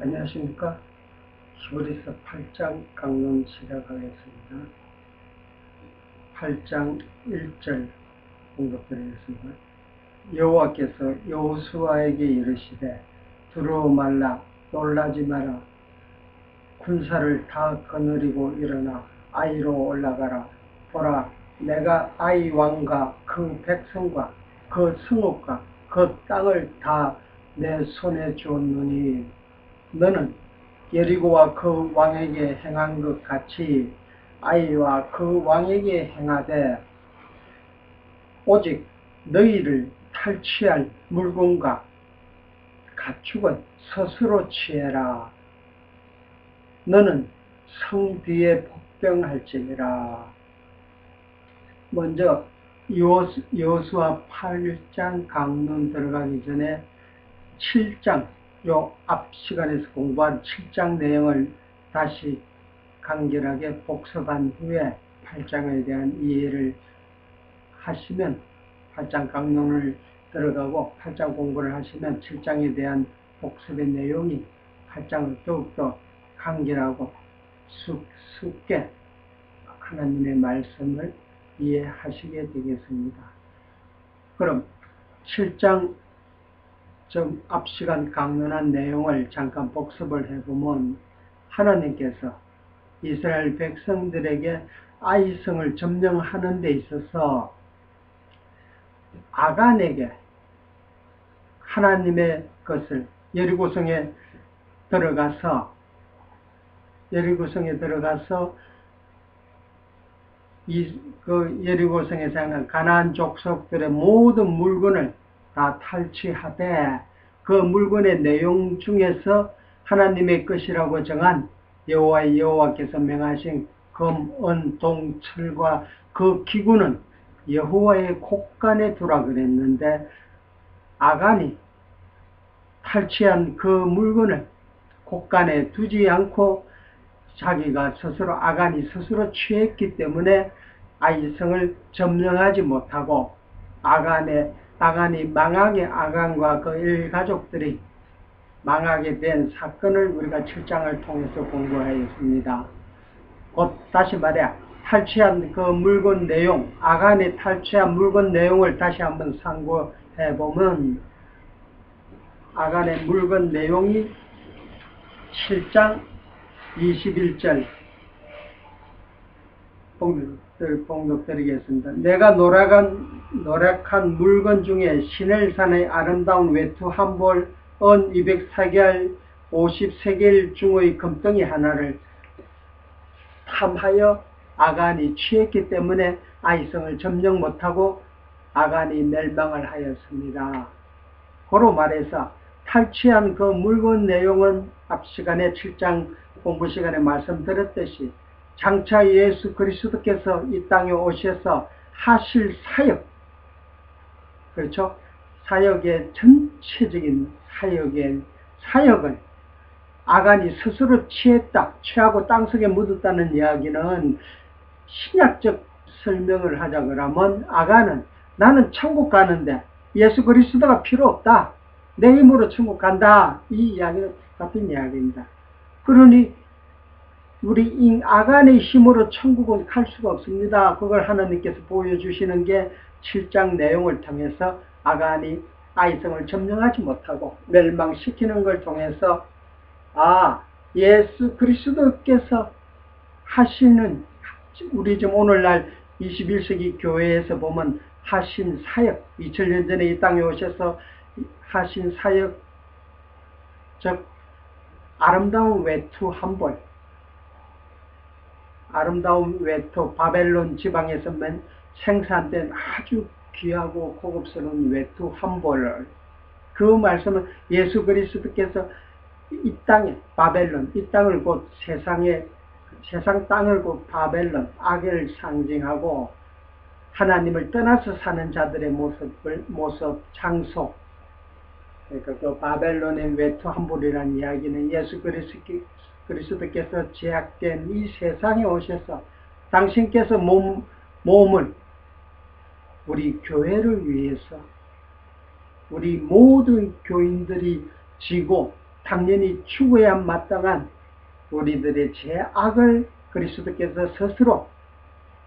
안녕하십니까. 히브리서 8장 강론 시작하겠습니다. 8장 1절 공독드리겠습니다. 여호와께서 여호수아에게 이르시되 두려워 말라, 놀라지 마라. 군사를 다 거느리고 일어나 아이로 올라가라. 보라, 내가 아이 왕과 그 백성과 그 성읍과 그 땅을 다 내 손에 주었느니 너는 여리고와 그 왕에게 행한 것 같이 아이와 그 왕에게 행하되 오직 너희를 탈취할 물건과 가축은 스스로 취해라. 너는 성 뒤에 복병할지니라. 먼저 여호수아 8장 강론 들어가기 전에 7장, 요 앞 시간에서 공부한 7장 내용을 다시 간결하게 복습한 후에 8장에 대한 이해를 하시면 8장 강론을 들어가고 8장 공부를 하시면 7장에 대한 복습의 내용이 8장을 더욱더 간결하고 쉽게 하나님의 말씀을 이해하시게 되겠습니다. 그럼 7장 좀 앞 시간 강론한 내용을 잠깐 복습을 해보면 하나님께서 이스라엘 백성들에게 아이성을 점령하는 데 있어서 아간에게 하나님의 것을 여리고성에 들어가서 그 여리고성에 사는 가나안 족속들의 모든 물건을 다 탈취하되 그 물건의 내용 중에서 하나님의 것이라고 정한 여호와께서 명하신 금, 은, 동, 철과 그 기구는 여호와의 곳간에 두라 그랬는데 아간이 탈취한 그 물건을 곳간에 두지 않고 자기가 스스로 아간이 스스로 취했기 때문에 아이성을 점령하지 못하고 아간이 망하게 아간과 그 일가족들이 망하게 된 사건을 우리가 7장을 통해서 공부하였습니다. 곧 다시 말해 탈취한 그 물건 내용, 아간이 탈취한 물건 내용을 다시 한번 상고해 보면 아간의 물건 내용이 7장 21절 봉독드리겠습니다. 내가 노력한 물건 중에 시넬산의 아름다운 외투 한 벌, 은 200사겔, 50세겔 중의 금덩이 하나를 탐하여 아간이 취했기 때문에 아이성을 점령 못하고 아간이 멸망을 하였습니다. 고로 말해서 탈취한 그 물건 내용은 앞 시간에 7장 공부 시간에 말씀드렸듯이 장차 예수 그리스도께서 이 땅에 오셔서 하실 사역, 그렇죠? 사역의 전체적인 사역을 아간이 스스로 취하고 땅속에 묻었다는 이야기는 신약적 설명을 하자 그러면 아간은 나는 천국 가는데 예수 그리스도가 필요 없다. 내 힘으로 천국 간다. 이 이야기는 같은 이야기입니다. 그러니 우리 아간의 힘으로 천국은 갈 수가 없습니다. 그걸 하나님께서 보여주시는 게 7장 내용을 통해서 아간이 아이성을 점령하지 못하고 멸망시키는 걸 통해서 예수 그리스도께서 하시는 우리 지금 오늘날 21세기 교회에서 보면 하신 사역, 2000년 전에 이 땅에 오셔서 하신 사역, 즉 아름다운 외투 한 벌, 아름다운 외투, 바벨론 지방에서 생산된 아주 귀하고 고급스러운 외투 한 벌을, 그 말씀은 예수 그리스도께서 이 땅에 바벨론, 이 땅을 곧 세상 땅을 곧 바벨론, 악을 상징하고 하나님을 떠나서 사는 자들의 모습, 장소, 그러니까 그 바벨론의 외투 한 벌이라는 이야기는 예수 그리스도께서 제약된 이 세상에 오셔서 당신께서 몸을 우리 교회를 위해서 우리 모든 교인들이 지고 당연히 죽어야 마땅한 우리들의 죄악을 그리스도께서 스스로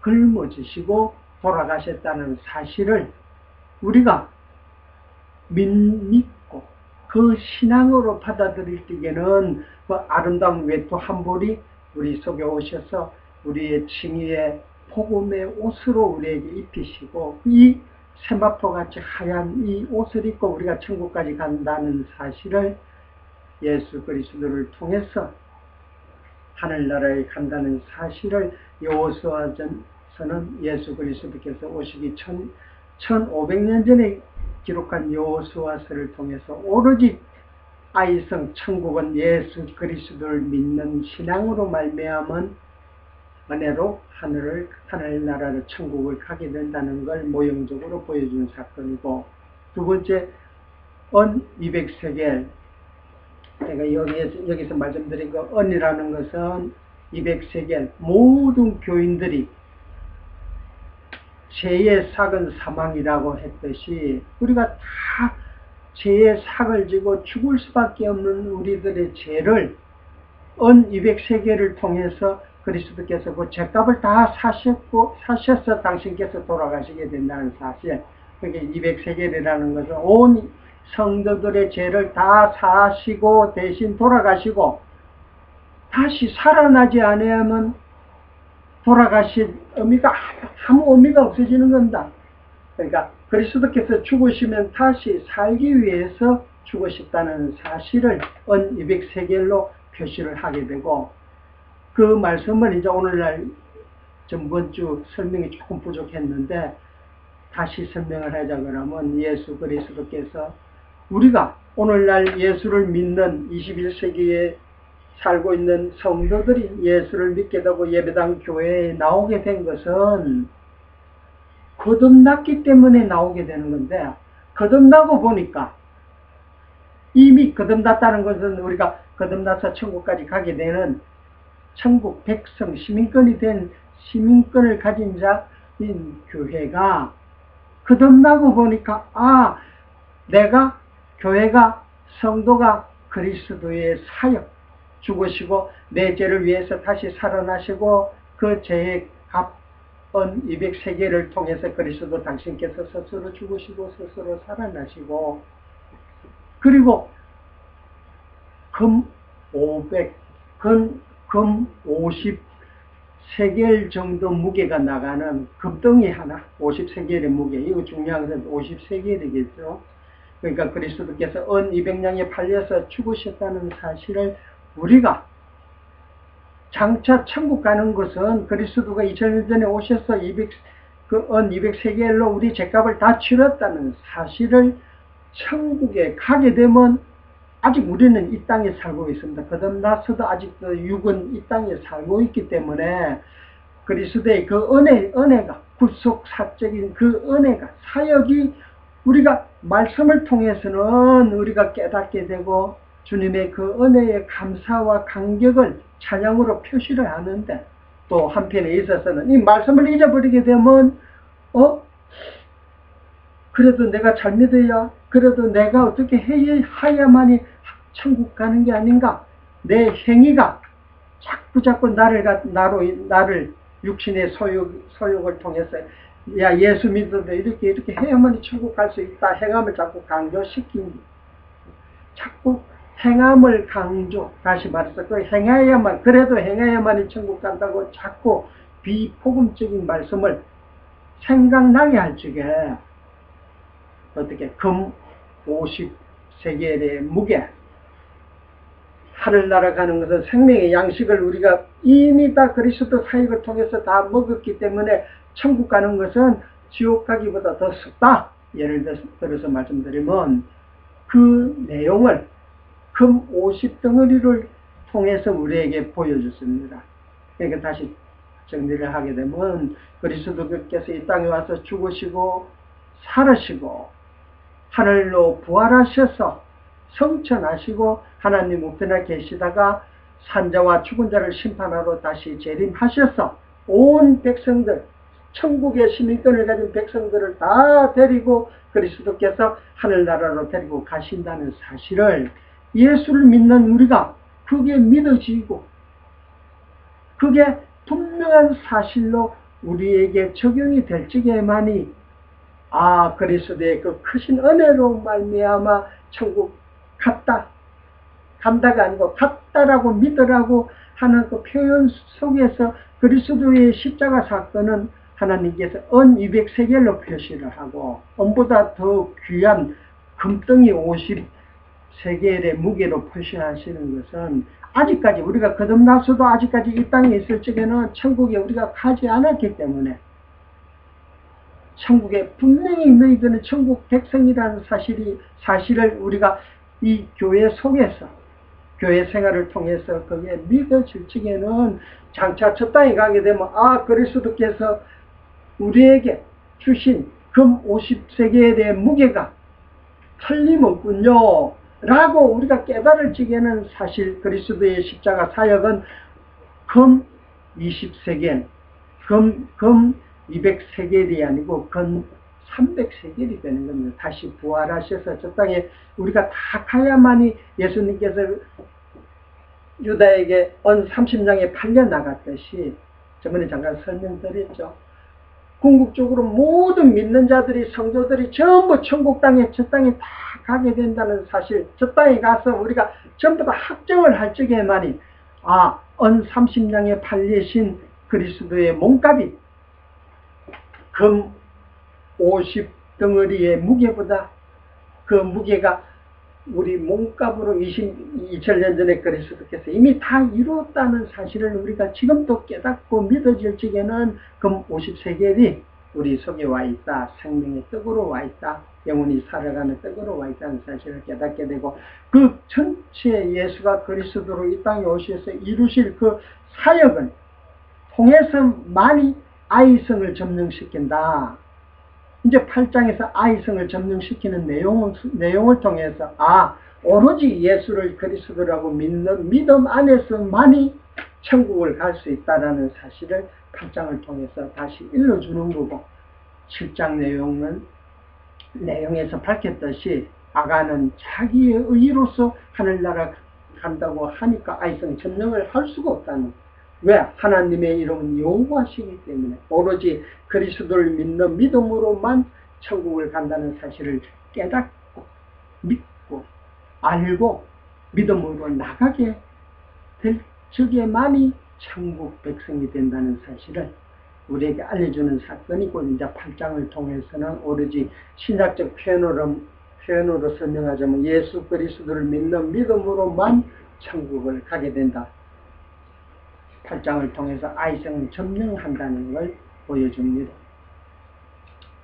짊어지시고 돌아가셨다는 사실을 우리가 믿고 그 신앙으로 받아들일 때에는 그 아름다운 외투 한 벌이 우리 속에 오셔서 우리의 칭의의 복음의 옷으로 우리에게 입히시고 이 세마포같이 하얀 이 옷을 입고 우리가 천국까지 간다는 사실을 예수 그리스도를 통해서 하늘나라에 간다는 사실을 여호수아전서는 예수 그리스도께서 오시기 1500년 전에 기록한 여호수아서를 통해서 오로지 아이성 천국은 예수 그리스도를 믿는 신앙으로 말미암은 은혜로 하늘나라로 천국을 가게 된다는 걸 모형적으로 보여준 사건이고, 두 번째 은 200세겔, 제가 여기서 말씀드린 그 은이라는 것은 200세겔 모든 교인들이 죄의 삭은 사망이라고 했듯이 우리가 다 죄의 삭을 지고 죽을 수밖에 없는 우리들의 죄를 은 200세겔을 통해서 그리스도께서 그 죄값을 다 사셔서 당신께서 돌아가시게 된다는 사실. 그게 200세겔이라는 것은 온 성도들의 죄를 다 사시고 대신 돌아가시고 다시 살아나지 않으면 돌아가실 의미가 아무 의미가 없어지는 겁니다. 그러니까 그리스도께서 죽으시면 다시 살기 위해서 죽으셨다는 사실을 은 200세겔로 표시를 하게 되고, 그 말씀을 이제 오늘날 전번 주 설명이 조금 부족했는데 다시 설명을 하자 그러면, 예수 그리스도께서 우리가 오늘날 예수를 믿는 21세기에 살고 있는 성도들이 예수를 믿게 되고 예배당 교회에 나오게 된 것은 거듭났기 때문에 나오게 되는 건데, 거듭나고 보니까 이미 거듭났다는 것은 우리가 거듭나서 천국까지 가게 되는 천국 백성 시민권이 된 시민권을 가진 자인 교회가 거듭나고 보니까 내가 교회가 성도가 그리스도의 사역 죽으시고 내 죄를 위해서 다시 살아나시고 그 죄의 값은 200세겔을 통해서 그리스도 당신께서 스스로 죽으시고 스스로 살아나시고, 그리고 금 50세겔 정도 무게가 나가는 금덩이 하나, 50세겔의 무게, 이거 중요한 것은 50세겔이겠죠. 그러니까 그리스도께서 은 200냥에 팔려서 죽으셨다는 사실을 우리가 장차 천국 가는 것은 그리스도가 2000년 전에 오셔서 은 200세겔로 우리 죄값을 다 치렀다는 사실을 천국에 가게 되면, 아직 우리는 이 땅에 살고 있습니다. 거듭나서도 아직도 육은 이 땅에 살고 있기 때문에 그리스도의 그 은혜가, 구속사적인 그 은혜가, 사역이 우리가 말씀을 통해서는 우리가 깨닫게 되고 주님의 그 은혜의 감사와 감격을 찬양으로 표시를 하는데, 또 한편에 있어서는 이 말씀을 잊어버리게 되면 그래도 내가 잘 믿어야, 그래도 내가 어떻게 해야만이 천국 가는 게 아닌가, 내 행위가 자꾸 나를 육신의 소욕을 통해서 예수 믿어도 이렇게 해야만이 천국 갈 수 있다, 행함을 자꾸 강조시킨, 자꾸 행함을 강조, 다시 말해서 그 그래도 행해야만이 천국 간다고 자꾸 비복음적인 말씀을 생각나게 할 적에 어떻게 금 50세겔의 무게, 하늘나라 가는 것은 생명의 양식을 우리가 이미 다 그리스도 사역을 통해서 다 먹었기 때문에 천국 가는 것은 지옥 가기보다 더 쉽다. 예를 들어서 말씀드리면 그 내용을 금 50덩어리를 통해서 우리에게 보여줬습니다. 그러니까 다시 정리를 하게 되면 그리스도께서 이 땅에 와서 죽으시고 살으시고 하늘로 부활하셔서 성천하시고 하나님 우편에 계시다가 산자와 죽은 자를 심판하러 다시 재림하셔서 온 백성들, 천국의 시민권을 가진 백성들을 다 데리고 그리스도께서 하늘나라로 데리고 가신다는 사실을 예수를 믿는 우리가 그게 믿어지고 그게 분명한 사실로 우리에게 적용이 될 적에만이 그리스도의 그 크신 은혜로 말미암아 천국 갔다, 간다가 아니고 갔다라고 믿으라고 하는 그 표현 속에서 그리스도의 십자가 사건은 하나님께서 은 200세겔로 표시를 하고 은보다 더 귀한 금덩이 50세겔의 무게로 표시하시는 것은 아직까지 우리가 거듭나서도 아직까지 이 땅에 있을 적에는 천국에 우리가 가지 않았기 때문에 천국에 분명히 너희들은 천국 백성이라는 사실을 우리가 이 교회 속에서 교회 생활을 통해서 그게 믿어질 적에는 장차 저 땅에 가게 되면 그리스도께서 우리에게 주신 금 50세겔의 무게가 틀림없군요 라고 우리가 깨달을 적에는 사실 그리스도의 십자가 사역은 금 20세겔, 금 200세겔이 아니고 금 300세겔이 되는 겁니다. 다시 부활하셔서 저 땅에 우리가 다 가야만이 예수님께서 유다에게 은 30냥에 팔려 나갔듯이 저번에 잠깐 설명드렸죠. 궁극적으로 모든 믿는 자들이 성도들이 전부 천국 땅에 저 땅에 다 가게 된다는 사실, 저 땅에 가서 우리가 전부 다 확정을 할 적에만이 은 30냥에 팔리신 그리스도의 몸값이 금 50덩어리의 무게보다 그 무게가 우리 몸값으로 2000년 전에 그리스도께서 이미 다 이루었다는 사실을 우리가 지금도 깨닫고 믿어질 적에는 금 50세겔이 우리 속에 와 있다. 생명의 떡으로 와 있다. 영원히 살아가는 떡으로 와 있다는 사실을 깨닫게 되고 그 전체 예수가 그리스도로 이 땅에 오셔서 이루실 그 사역을 통해서만이 아이성을 점령시킨다. 이제 8장에서 아이성을 점령시키는 내용을 통해서 오로지 예수를 그리스도라고 믿는 믿음 안에서만이 천국을 갈 수 있다는 사실을 8장을 통해서 다시 일러주는 거고 7장 내용에서 밝혔듯이 아가는 자기의 의로서 하늘나라 간다고 하니까 아이성 점령을 할 수가 없다는 거예요. 왜? 하나님의 이름은 여호와시기 때문에 오로지 그리스도를 믿는 믿음으로만 천국을 간다는 사실을 깨닫고 믿고 알고 믿음으로 나가게 될 적에만이 천국 백성이 된다는 사실을 우리에게 알려주는 사건이고 이제 8장을 통해서는 오로지 신학적 표현으로 설명하자면 예수 그리스도를 믿는 믿음으로만 천국을 가게 된다. 8장을 통해서 아이성을 점령한다는 걸 보여줍니다.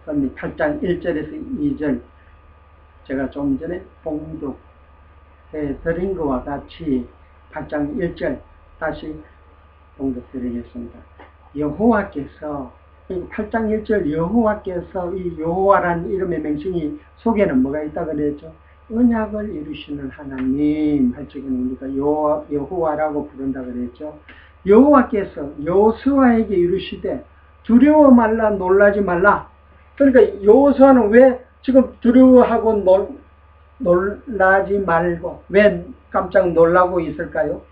그럼 8장 1절에서 2절 제가 좀 전에 봉독해 드린 것과 같이 8장 1절 다시 봉독드리겠습니다. 여호와께서 8장 1절 여호와께서 이 여호와라는 이름의 명칭이 속에는 뭐가 있다 그랬죠? 언약을 이루시는 하나님 할 적에는 우리가 여호와라고 부른다 그랬죠. 여호와께서 여호수아에게 이르시되 두려워 말라 놀라지 말라. 그러니까 여호수아는 왜 지금 두려워하고 놀라지 말고 왜 깜짝 놀라고 있을까요?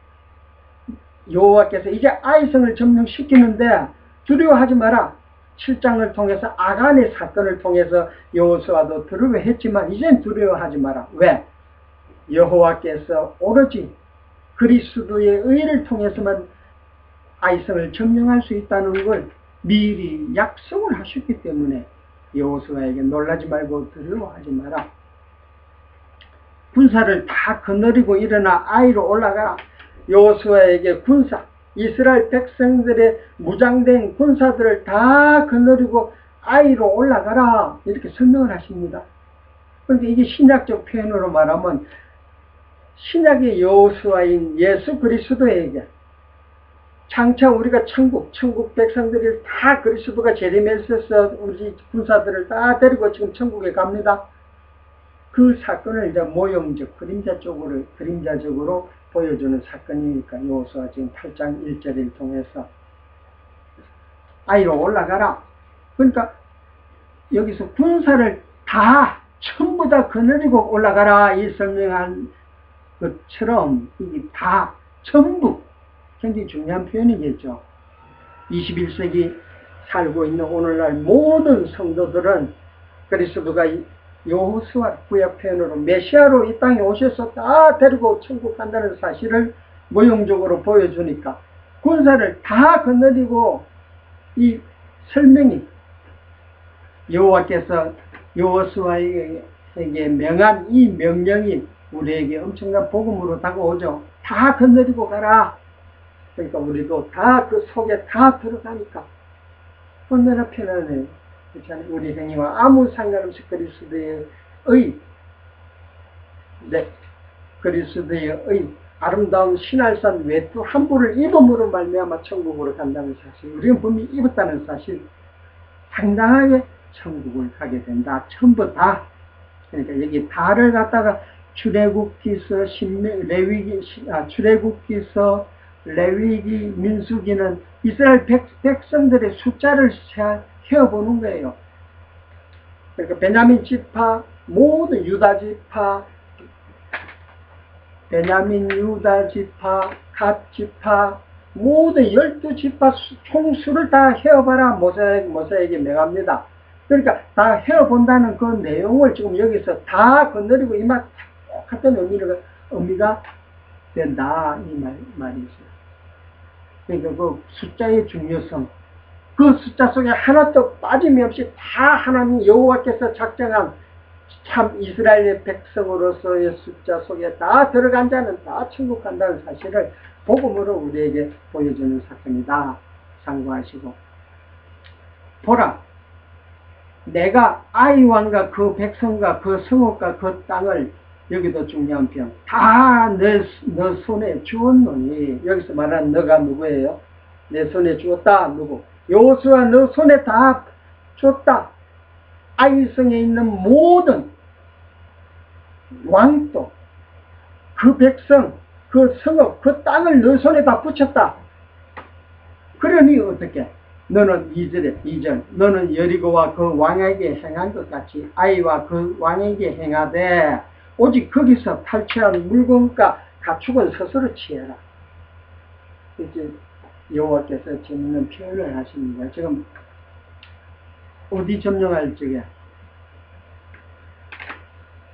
여호와께서 이제 아이성을 점령시키는데 두려워하지 마라. 7장을 통해서 아간의 사건을 통해서 여호수아도 두려워했지만 이젠 두려워하지 마라. 왜? 여호와께서 오로지 그리스도의 의를 통해서만 아이성을 점령할 수 있다는 걸 미리 약속을 하셨기 때문에 여호수아에게 놀라지 말고 두려워하지 마라. 군사를 다 거느리고 일어나 아이로 올라가라. 여호수아에게 이스라엘 백성들의 무장된 군사들을 다 거느리고 아이로 올라가라. 이렇게 설명을 하십니다. 그런데 이게 신약적 표현으로 말하면 신약의 여호수아인 예수 그리스도에게 장차 우리가 천국 백성들이 다 그리스도가 재림했어서 우리 군사들을 다 데리고 지금 천국에 갑니다. 그 사건을 이제 모형적 그림자적으로 보여주는 사건이니까 여호수아 지금 8장 1절을 통해서 아이로 올라가라. 그러니까 여기서 군사를 다 전부 다 거느리고 올라가라 이 설명한 것처럼 이게 다 전부 굉장히 중요한 표현이겠죠. 21세기 살고 있는 오늘날 모든 성도들은 그리스도가 여호수아 구약 표현으로 메시아로 이 땅에 오셔서 다 데리고 천국 간다는 사실을 모형적으로 보여주니까 군사를 다 건너뛰고 이 설명이 여호와께서 여호수아에게 명한 이 명령이 우리에게 엄청난 복음으로 다가오죠. 다 건너뛰고 가라. 그러니까 우리도 다 그 속에 다 들어가니까 얼마나 편하네요. 그렇잖아요. 우리 행위와 아무 상관없이 그리스도의 그리스도의 아름다운 신할산 외투 한 부를 입음으로 말미암아 천국으로 간다는 사실, 우리는 분명히 입었다는 사실, 당당하게 천국을 가게 된다. 전부 다. 그러니까 여기 다를 갖다가 출애굽기서, 출애굽기서, 레위기, 민수기는 이스라엘 백성들의 숫자를 세어보는 거예요. 그러니까 베냐민 지파, 모든 유다 지파, 베냐민 유다 지파, 갓 지파, 모든 12지파 총수를 다 헤어봐라. 모세에게 명합니다. 그러니까 다 헤어본다는 그 내용을 지금 여기서 다 건드리고 이만 똑같은 의미가 된다. 이 말이죠. 그러니까 그 숫자의 중요성, 그 숫자 속에 하나도 빠짐없이 다 하나님 여호와께서 작정한 참 이스라엘의 백성으로서의 숫자 속에 다 들어간 자는 다 천국 간다는 사실을 복음으로 우리에게 보여주는 사건이다. 참고하시고, 보라, 내가 아이왕과 그 백성과 그 성읍과 그 땅을, 여기도 중요한 표현, 다 너 손에 주었노니. 여기서 말하는 너가 누구예요? 내 손에 주었다. 누구? 여호수아 너 손에 다 줬다. 아이성에 있는 모든 왕도, 그 백성, 그 성읍, 그 땅을 너 손에 다 붙였다. 그러니 어떻게? 너는 2절 너는 여리고와 그 왕에게 행한 것 같이 아이와 그 왕에게 행하되 오직 거기서 탈취한 물건과 가축은 스스로 취해라. 이제 여호와께서 재밌는 표현을 하십니다. 지금 어디 점령할 적에,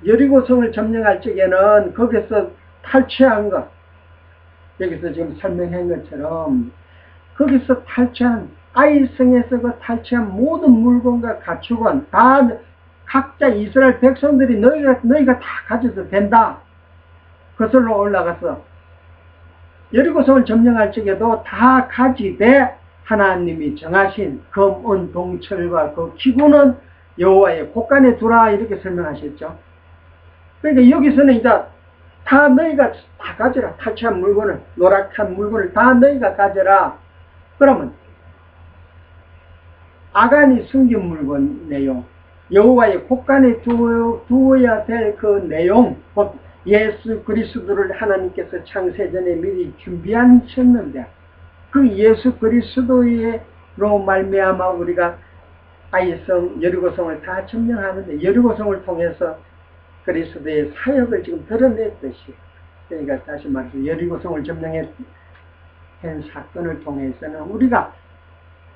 여리고성을 점령할 적에는 거기서 탈취한 것, 여기서 지금 설명한 것처럼 거기서 탈취한, 아이성에서 그 탈취한 모든 물건과 가축은 다 각자 이스라엘 백성들이 너희가 다 가져도 된다. 거슬러 올라가서 여리고성을 점령할 적에도 다 가지되 하나님이 정하신 금, 은, 동, 철과 그 기구는 여호와의 곳간에 두라. 이렇게 설명하셨죠. 그러니까 여기서는 이제 다 너희가 다 가져라. 탈취한 물건을, 노랗한 물건을 다 너희가 가져라. 그러면 아간이 숨긴 물건 내용, 여호와의 곳간에 두어야 될 그 내용, 곧 예수 그리스도를 하나님께서 창세전에 미리 준비하셨는데 그 예수 그리스도로 말미암아 우리가 아이성, 여리고성을 다 점령하는데, 여리고성을 통해서 그리스도의 사역을 지금 드러냈듯이, 그러니까 다시 말해서 여리고성을 점령한 사건을 통해서는 우리가,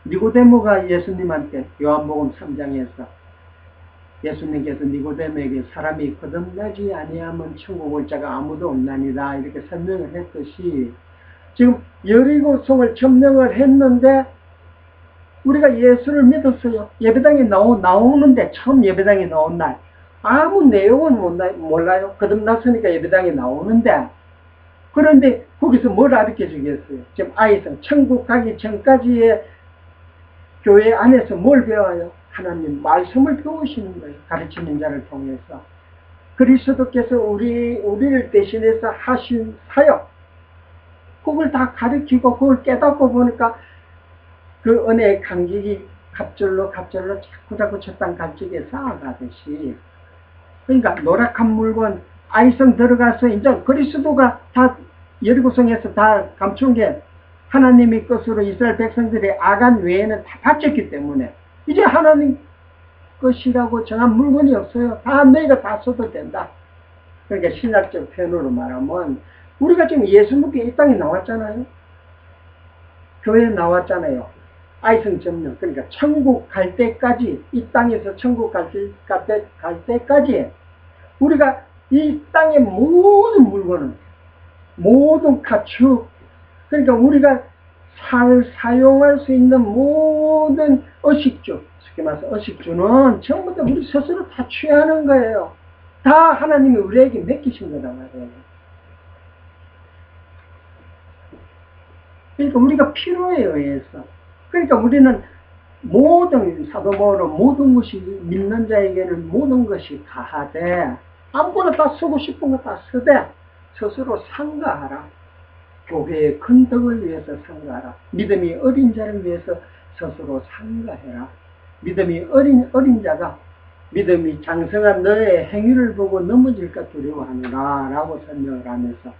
니고데모가 예수님한테 요한복음 3장에서 예수님께서 니고데모에게 사람이 거듭나지 아니하면 천국 올 자가 아무도 없나니라 이렇게 설명을 했듯이, 지금 여리고성을 점령을 했는데 우리가 예수를 믿었어요. 예배당에 나오는데, 처음 예배당에 나온 날 아무 내용은 몰라요. 거듭났으니까 예배당에 나오는데, 그런데 거기서 뭘 가르쳐 주겠어요? 지금 아이성, 천국 가기 전까지의 교회 안에서 뭘 배워요? 하나님 말씀을 배우시는 거예요. 가르치는 자를 통해서. 그리스도께서 우리를 대신해서 하신 사역, 그걸 다 가르치고 그걸 깨닫고 보니까 그 은혜의 감격이 갑절로 자꾸 첫 단 갈적에 쌓아가듯이, 그러니까 노랗한 물건, 아이성 들어가서 이제 그리스도가 다 여리고성에서 다 감춘 게 하나님의 것으로 이스라엘 백성들의 아간 외에는 다 바쳤기 때문에 이제 하나님 것이라고 정한 물건이 없어요. 다 너희가 다 써도 된다. 그러니까 신학적 표현으로 말하면 우리가 지금 예수 믿게 이 땅에 나왔잖아요. 교회에 나왔잖아요. 아이성 점령. 그러니까 천국 갈 때까지, 이 땅에서 천국 갈 때까지 우리가 이 땅의 모든 물건은, 모든 가축, 그러니까 우리가 사용할 수 있는 모든 의식주, 쉽게 말해서 의식주는 전부 다 우리 스스로 다 취하는 거예요. 다 하나님이 우리에게 맡기신 거단 말이에요. 그러니까 우리가 필요에 의해서, 그러니까 우리는 모든 사도 바울은 모든 것이 믿는 자에게는 모든 것이 가하되 아무거나 다 쓰고 싶은 거 다 쓰되 스스로 상가하라. 교회의 큰 덕을 위해서 상가하라. 믿음이 어린 자를 위해서 스스로 상가해라. 믿음이 어린 자가 믿음이 장성한 너의 행위를 보고 넘어질까 두려워하느라 라고 설명을 하면서,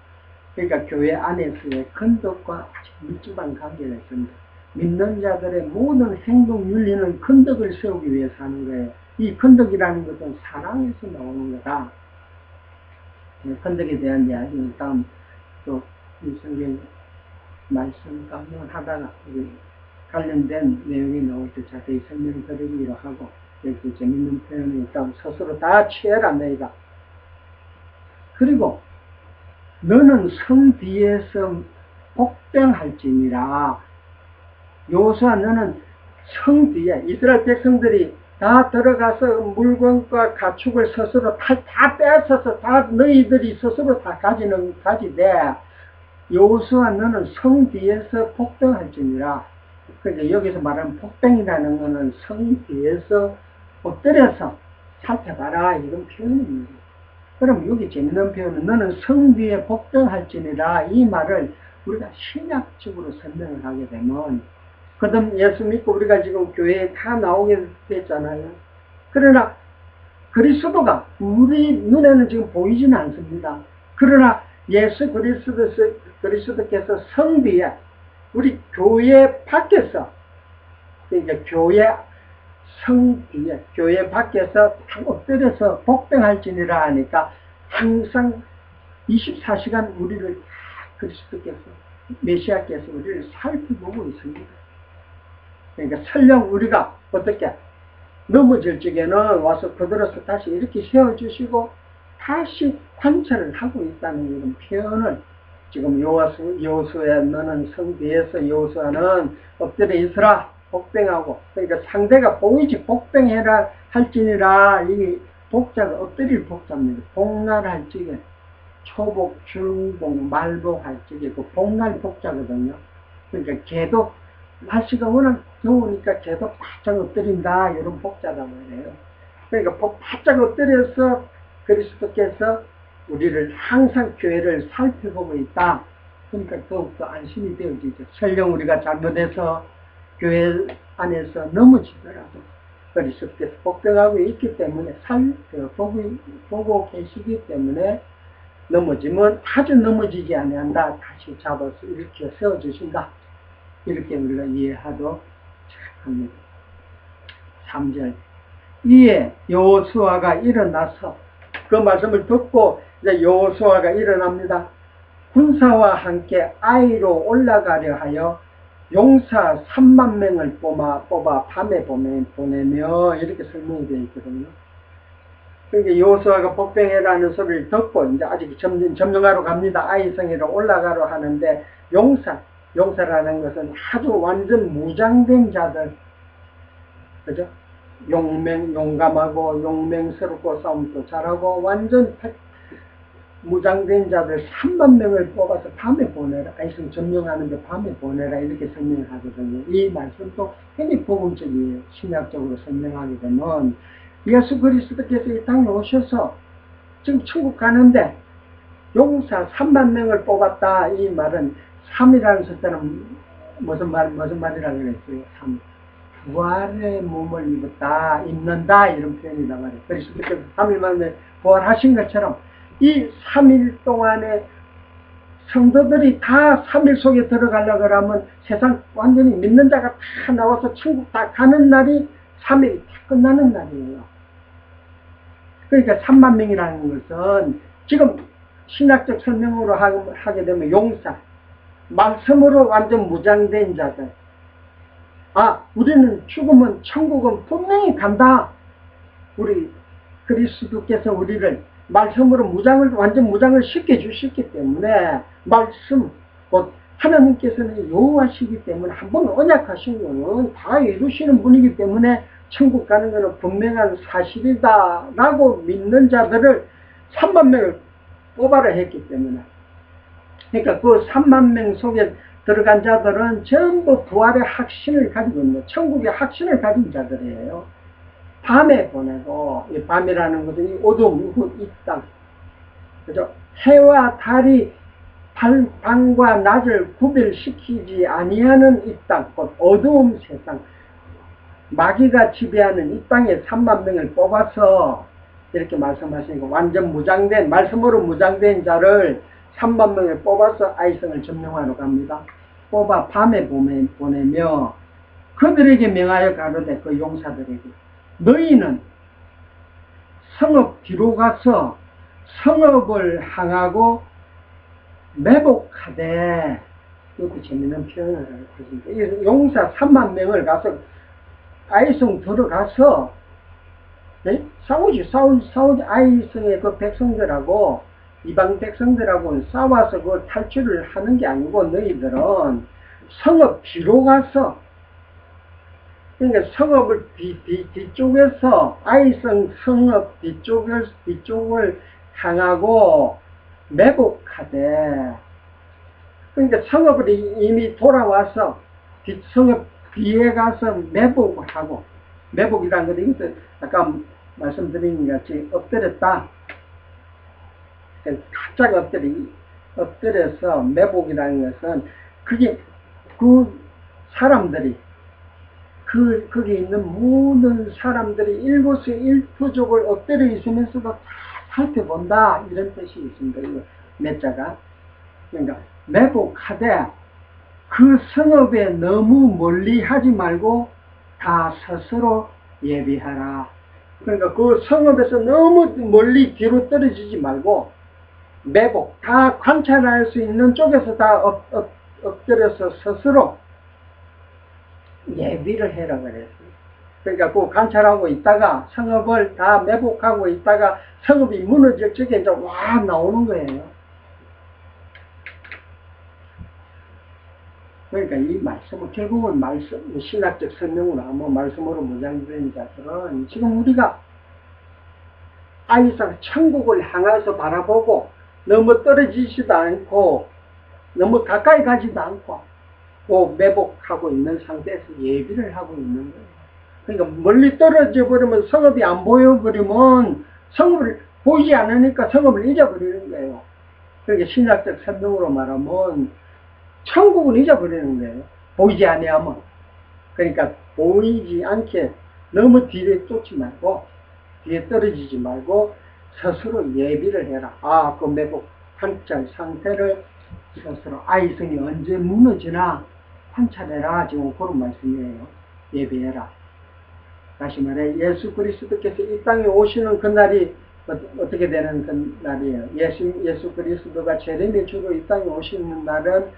그러니까 교회 안에서의 큰 덕과 아주 밀접한 관계가 있습니다. 믿는 자들의 모든 행동 윤리는 큰 덕을 세우기 위해서 하는 거예요. 이 큰 덕이라는 것은 사랑에서 나오는 거다. 큰 덕에 대한 이야기는 다음 또 이 성경 말씀 강론하다가 관련된 내용이 나올 때 자세히 설명드리기로 하고, 여기서 재밌는 표현이 있다면 스스로 다 취해라 너희가. 그리고 너는 성 뒤에서 복병할지니라. 여호수아 너는 성 뒤에 이스라엘 백성들이 다 들어가서 물건과 가축을 스스로 다 뺏어서 다 너희들이 스스로 다 가지되 여호수아 너는 성 뒤에서 복병할지니라. 그러니까 여기서 말하는 복병이라는 것은 성 뒤에서 엎드려서 살펴봐라 이런 표현입니다. 그럼 여기 재밌는 표현은 너는 성 뒤에 복병할지니라. 이 말을 우리가 신약적으로 설명을 하게 되면, 그다음 예수 믿고 우리가 지금 교회에 다 나오게 됐잖아요. 그러나 그리스도가 우리 눈에는 지금 보이지는 않습니다. 그러나 예수 그리스도께서 성 뒤에 우리 교회 밖에서, 그러니까 교회 성 뒤에 교회 밖에서 엎드려서 복병할지니라 하니까 항상 24시간 우리를 그리스도께서, 메시아께서 우리를 살펴보고 있습니다. 그러니까 설령 우리가 어떻게 넘어질 적에는 와서 거들어서 다시 이렇게 세워주시고 다시 관찰을 하고 있다는 이런 표현을 지금 여호수아 너는 성 뒤에서 여호수아는 엎드려 있으라 복병하고, 그러니까 상대가 보이지 복병해라 할지니라. 이 복자가 엎드릴 복자입니다. 복날할 적에 초복, 중복, 말복 할 적에 그 복날 복자거든요. 그러니까 개도 날씨가 워낙 더우니까 개도 바짝 엎드린다 이런 복자단 말이에요. 그러니까 바짝 엎드려서 그리스도께서 우리를 항상 교회를 살펴보고 있다. 그러니까 더욱더 안심이 되어지죠. 설령 우리가 잘못해서 교회 안에서 넘어지더라도 그리스도께서 복병하고 있기 때문에 보고 계시기 때문에 넘어지면 아주 넘어지지 아니한다. 다시 잡아서 이렇게 세워주신다. 이렇게 우리가 이해하도록 합니다. 3절 이에 여호수아가 일어나서, 그 말씀을 듣고 이제 여호수아가 일어납니다. 군사와 함께 아이로 올라가려 하여 용사 3만 명을 뽑아 밤에 보내며 이렇게 설명이 되어 있거든요. 그러니까 여호수아가 복병해라는 소리를 듣고 이제 아직 점령하러 갑니다. 아이성으로 올라가려 하는데 용사라는 것은 아주 완전 무장된 자들, 그죠? 용감하고 용맹스럽고 싸움도 잘하고 완전 무장된 자들 3만 명을 뽑아서 밤에 보내라. 아이성 점령하는데 밤에 보내라. 이렇게 설명을 하거든요. 이 말씀도 굉장히 복음적이에요. 신약적으로 설명하게 되면 예수 그리스도께서 이 땅에 오셔서 지금 천국 가는데 용사 3만 명을 뽑았다. 이 말은 3이라는 숫자는 무슨 말이라고 그랬어요? 3. 부활의 몸을 입는다 이런 표현이란 말이에요. 그리스도께서 3일 만에 부활하신 것처럼 이 3일 동안에 성도들이 다 3일 속에 들어가려고 하면 세상 완전히 믿는 자가 다 나와서 천국 다 가는 날이 3일이 다 끝나는 날이에요. 그러니까 3만 명이라는 것은 지금 신학적 설명으로 하게 되면 용사, 말씀으로 완전 무장된 자들. 우리는 죽으면 천국은 분명히 간다. 우리 그리스도께서 우리를 말씀으로 완전 무장을 시켜주셨기 때문에, 말씀, 곧 하나님께서는 여호와시기 때문에 한번 언약하신 거는 다 이루시는 분이기 때문에 천국 가는 것은 분명한 사실이다 라고 믿는 자들을 3만 명을 뽑아라 했기 때문에, 그러니까 그 3만 명 속에 들어간 자들은 전부 부활의 확신을 가지고 있는, 천국의 확신을 가진 자들이에요. 밤에 보내고, 이 밤이라는 것은 이 어둠, 이 땅, 그죠? 해와 달이 밤과 낮을 구별시키지 아니하는 이 땅, 곧 어두움 세상, 마귀가 지배하는 이 땅에 3만 명을 뽑아서 이렇게 말씀하시니까, 완전 무장된, 말씀으로 무장된 자를 3만 명을 뽑아서 아이성을 점령하러 갑니다. 뽑아 밤에 보내며 그들에게 명하여 가로되, 그 용사들에게, 너희는 성읍 뒤로 가서 성읍을 향하고 매복하되, 이것도 재밌는 표현을 하십니다. 용사 3만 명을 가서 아이성 들어가서 싸우지. 아이성의 그 백성들하고 이방 백성들하고 싸워서 그 탈출을 하는 게 아니고, 너희들은 성읍 뒤로 가서, 그러니까 성읍을 뒤쪽에서, 아이성 성읍 뒤쪽을 향하고 매복하되, 그러니까 성읍을 이미 돌아와서 성읍 뒤에 가서 매복하고, 매복이라는 것은 이것도 아까 말씀드린 것 같이 엎드렸다. 갑자기 엎드려서 매복이라는 것은, 그게 그 사람들이, 거기 있는 모든 사람들이 일거수일투족을 엎드려 있으면서도 다 살펴본다, 이런 뜻이 있습니다. 이거 매자가. 그러니까 매복하되 그 성읍에 너무 멀리 하지 말고 다 스스로 예비하라. 그러니까 그 성읍에서 너무 멀리 뒤로 떨어지지 말고, 매복, 다 관찰할 수 있는 쪽에서 다 엎드려서 스스로 예비를 해라 그랬어요. 그러니까 그 관찰하고 있다가, 성읍을 다 매복하고 있다가 성읍이 무너질 적에 이제 와 나오는 거예요. 그러니까 이 말씀은 결국은 신학적 설명으로 하면, 말씀으로 무장된 자들은 지금 우리가 아이상 천국을 향해서 바라보고 너무 떨어지지도 않고 너무 가까이 가지도 않고 매복하고 있는 상태에서 예비를 하고 있는 거예요. 그러니까 멀리 떨어져 버리면, 성읍이 안 보여버리면, 성읍을 보이지 않으니까 성읍을 잊어버리는 거예요. 그러니까 신학적 설명으로 말하면 천국은 잊어버리는 거예요. 보이지 아니하면. 그러니까 보이지 않게 너무 뒤에 쫓지 말고, 뒤에 떨어지지 말고 스스로 예비를 해라. 그 매복 관찰 상태를 스스로, 아이성이 언제 무너지나 관찰해라. 지금 그런 말씀이에요. 예비해라. 다시 말해, 예수 그리스도께서 이 땅에 오시는 그날이 어떻게 되는 그 날이에요. 예수 그리스도가 재림의 주로 이 땅에 오시는 날은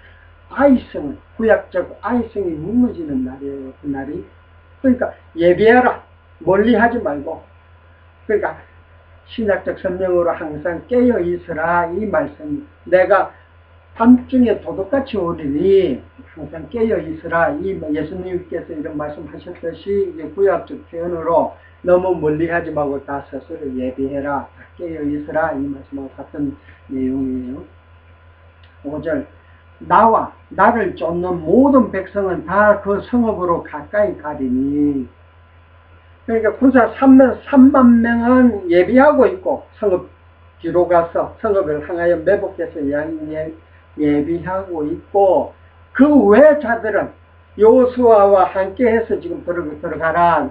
아이성은, 구약적 아이성이 무너지는 날이에요. 그 날이. 그러니까 예비해라. 멀리 하지 말고. 그러니까 신학적 설명으로 항상 깨어 있으라, 이 말씀. 내가 밤중에 도둑같이 오리니 항상 깨어 있으라, 이 예수님께서 이런 말씀하셨듯이, 이제 구약적 표현으로 너무 멀리 하지 말고 다 스스로 예비해라, 깨어 있으라, 이 말씀하고 같은 내용이에요. 5절, 나를 쫓는 모든 백성은 다 그 성읍으로 가까이 가리니. 그러니까 군사 3만 명은 예비하고 있고, 성읍 뒤로 가서 성읍을 향하여 매복해서 예비하고 있고, 그 외 자들은 여호수아와 함께 해서 지금 들어가라.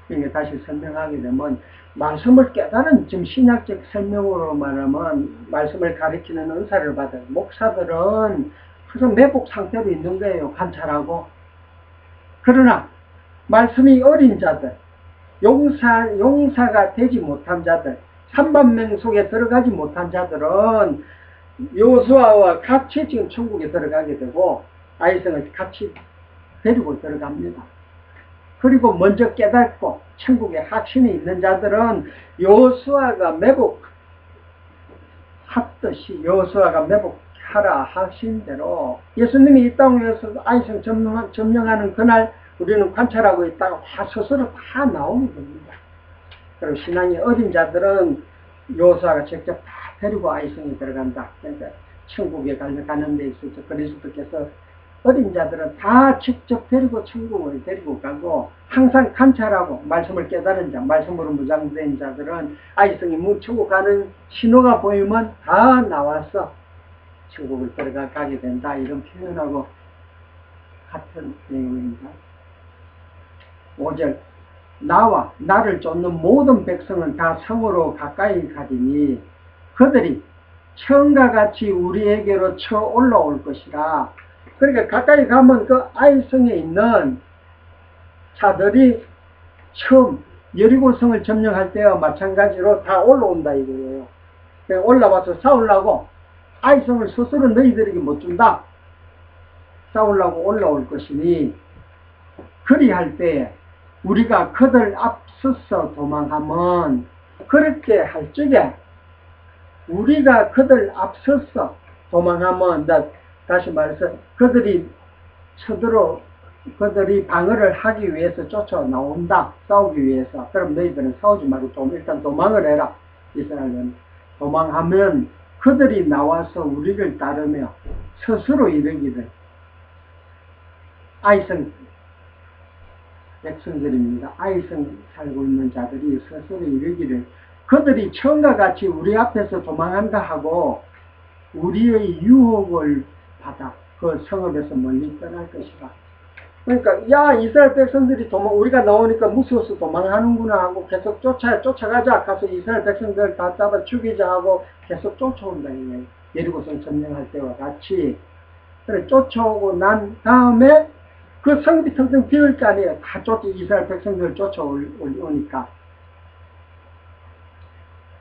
그러니까 다시 설명하게 되면, 말씀을 깨달은, 지금 신학적 설명으로 말하면 말씀을 가르치는 은사를 받은 목사들은 항상 매복 상태로 있는 거예요. 관찰하고. 그러나 말씀이 어린 자들, 용사가 되지 못한 자들, 3만 명 속에 들어가지 못한 자들은 여호수아와 같이 지금 천국에 들어가게 되고 아이성을 같이 데리고 들어갑니다. 그리고 먼저 깨닫고 천국에 확신이 있는 자들은 여호수아가 매복했듯이 여호수아가 매복하라 하신 대로 예수님이 이 땅에서 아이성 점령하는 그날 우리는 관찰하고 있다가 스스로 다 나오게 됩니다. 그리고 신앙이 어린 자들은 여호수아가 직접 다 데리고 아이성에 들어간다. 그러니까 천국에 가는 데 있어서 그리스도께서 어린 자들은 다 직접 데리고 천국을 데리고 가고 항상 관찰하고 말씀을 깨달은 자, 말씀으로 무장된 자들은 아이성이 천국 가는 신호가 보이면 다 나와서 천국을 들어가게 된다. 이런 표현하고 같은 내용입니다. 5절 나를 쫓는 모든 백성은 다 성으로 가까이 가리니 그들이 처음과 같이 우리에게로 쳐 올라올 것이라. 그러니까 가까이 가면 그 아이성에 있는 자들이 처음 여리고성을 점령할 때와 마찬가지로 다 올라온다 이거예요. 올라와서 싸우려고 아이성을 스스로 너희들에게 못 준다. 싸우려고 올라올 것이니 그리할 때 우리가 그들 앞서서 도망하면 그렇게 할 적에 우리가 그들 앞서서 도망하면 다시 말해서 그들이 방어를 하기 위해서 쫓아 나온다. 싸우기 위해서. 그럼 너희들은 싸우지 말고 일단 도망을 해라. 이스라엘은 도망하면 그들이 나와서 우리를 따르며 스스로 이르기를 아이성 백성들입니다. 아이성 살고 있는 자들이 스스로 이르기를 그들이 처음과 같이 우리 앞에서 도망한다 하고 우리의 유혹을 받아 그 성읍에서 멀리 떠날 것이다. 그러니까 야 이스라엘 백성들이 우리가 나오니까 무서워서 도망하는구나 하고 계속 쫓아가자. 가서 이스라엘 백성들 다 잡아 죽이자 하고 계속 쫓아온다. 예리고성 점령할 때와 같이. 그래 쫓아오고 난 다음에 그 성읍이 텅텅 비을 거 아니에요. 다 이스라엘 백성들 쫓아오니까.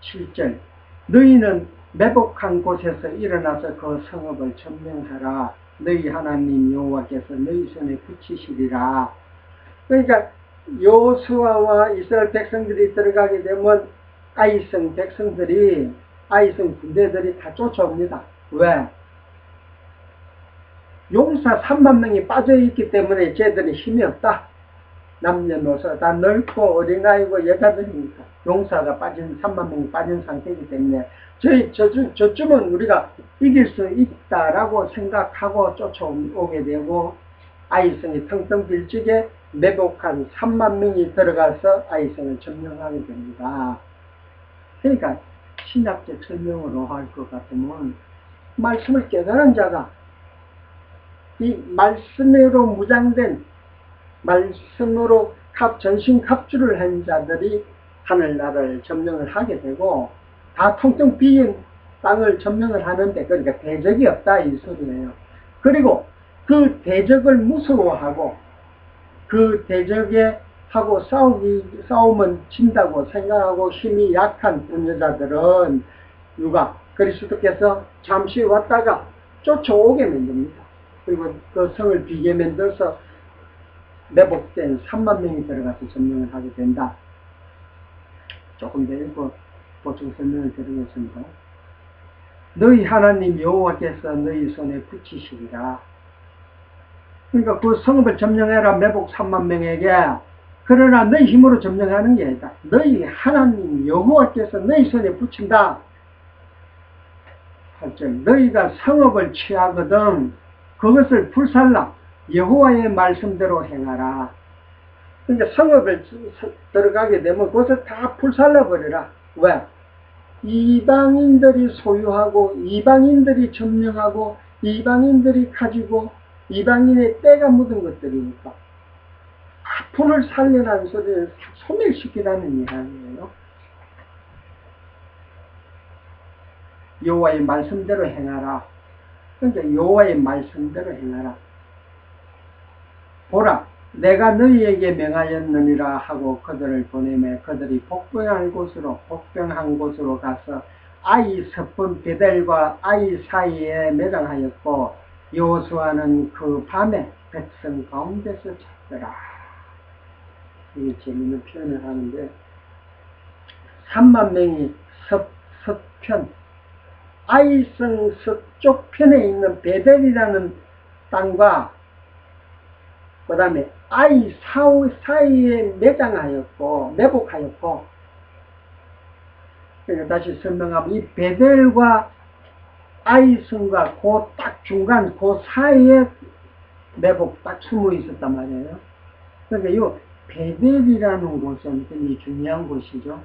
7절 너희는 매복한 곳에서 일어나서 그 성읍을 점령하라. 너희 하나님 여호와께서 너희 손에 붙이시리라. 그러니까 여호수아와 이스라엘 백성들이 들어가게 되면 아이성 군대들이 다 쫓아옵니다. 왜? 용사 3만 명이 빠져있기 때문에 쟤들이 힘이 없다. 남녀노소 다 넓고 어린아이고 여자들이니까 용사가 3만 명이 빠진 상태이기 때문에 저쯤은 우리가 이길 수 있다라고 생각하고 쫓아오게 되고 아이성이 텅텅 빌 적에 매복한 3만 명이 들어가서 아이성을 점령하게 됩니다. 그러니까 신학적 설명으로 할 것 같으면 말씀을 깨달은 자가 이 말씀으로 무장된 말씀으로 전신갑주를 한 자들이 하늘나라를 점령을 하게 되고 다 통통 비인 땅을 점령을 하는데 그러니까 대적이 없다 이 소리예요. 그리고 그 대적을 무서워하고 그 대적에 하고 싸우면 진다고 생각하고 힘이 약한 분여자들은 그리스도께서 잠시 왔다가 쫓아오게 만듭니다. 그리고 그 성을 비게 만들어서 매복된 3만 명이 들어가서 점령을 하게 된다. 조금 더 읽고 보충 설명을 드리겠습니다. 너희 하나님 여호와께서 너희 손에 붙이시리라. 그러니까 그 성읍을 점령해라 매복 3만 명에게. 그러나 너희 힘으로 점령하는 게 아니다. 너희 하나님 여호와께서 너희 손에 붙인다. 8절 너희가 성읍을 취하거든 그것을 불살라 여호와의 말씀대로 행하라. 그러니까 성읍을 들어가게 되면 그것을 다 불살라버리라. 왜? 이방인들이 소유하고 이방인들이 점령하고 이방인들이 가지고 이방인의 때가 묻은 것들이니까 불을 살려라는 소리를 소멸시키라는 이야기예요. 여호와의 말씀대로 행하라. 그러니까 여호와의 말씀대로 행하라. 보라, 내가 너희에게 명하였느니라 하고 그들을 보내매 그들이 복병한 곳으로 가서 아이 섣은 베델과 아이 사이에 매장하였고 여호수아는 그 밤에 백성 가운데서 찾더라. 이게 재밌는 표현을 하는데 3만 명이 서편 아이성 서쪽 편에 있는 베델이라는 땅과 그 다음에 아이 사이에 매복하였고 그러니까 다시 설명하면 이 베델과 아이성과 그 딱 중간 그 사이에 매복 딱 숨어 있었단 말이에요. 그러니까 이 베델이라는 곳은 굉장히 중요한 곳이죠.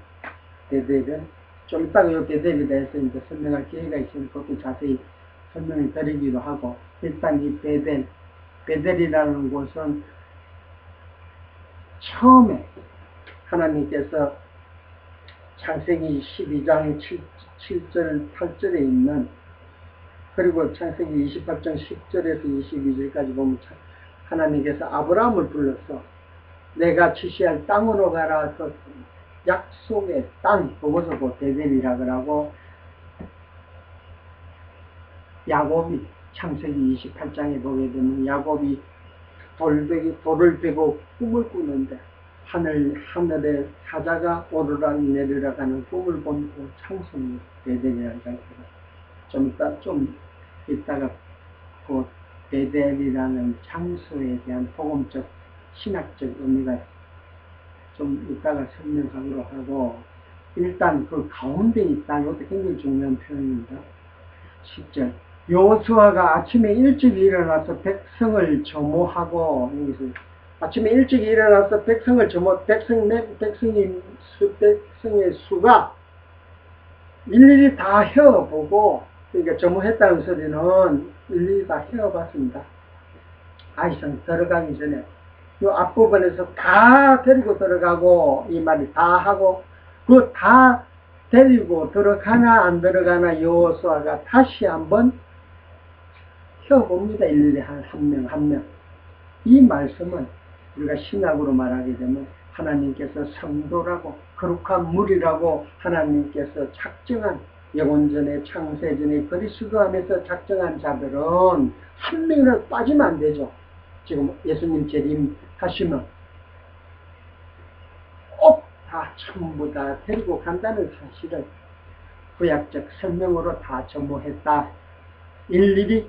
베델은 좀 이따가 이 베델에 대해서 이제 설명할 기회가 있으면 그것도 자세히 설명을 드리기도 하고 일단 이 베델이라는 곳은 처음에 하나님께서 창세기 12장 7절 8절에 있는 그리고 창세기 28장 10절에서 22절까지 보면 하나님께서 아브라함을 불러서 내가 지시할 땅으로 가라 그 약속의 땅 그것을 베델이라고 하고 야곱이 창세기 28장에 보게 되면 야곱이 돌을 베고 꿈을 꾸는데 하늘에 사자가 오르락 내리락 하는 꿈을 본 그 창성이 베델이라는 장소가 좀 이따가 그 베델이라는 장소에 대한 복음적 신학적 의미가 좀 이따가 설명하기로 하고 일단 그 가운데 있다. 이것도 굉장히 중요한 표현입니다. 10절 여호수아가 아침에 일찍 일어나서 백성을 점호하고 여기서 아침에 일찍 일어나서 백성을 백성의 수가 일일이 다 헤어보고 그러니까 점호했다는 소리는 일일이 다 헤어봤습니다. 아이성 들어가기 전에 이 앞부분에서 다 데리고 들어가고 이 말이 다 하고 그 다 데리고 들어가나 안 들어가나 여호수아가 다시 한번 헤어봅니다. 일일이 한 명 한 명. 이 말씀은 우리가 신학으로 말하게 되면 하나님께서 성도라고 거룩한 물이라고 하나님께서 작정한 영원전에 창세전에 그리스도 안에서 작정한 자들은 한 명이라도 빠지면 안 되죠. 지금 예수님 재림하시면 꼭 다 전부 다 데리고 간다는 사실을 구약적 설명으로 다 전부했다. 일일이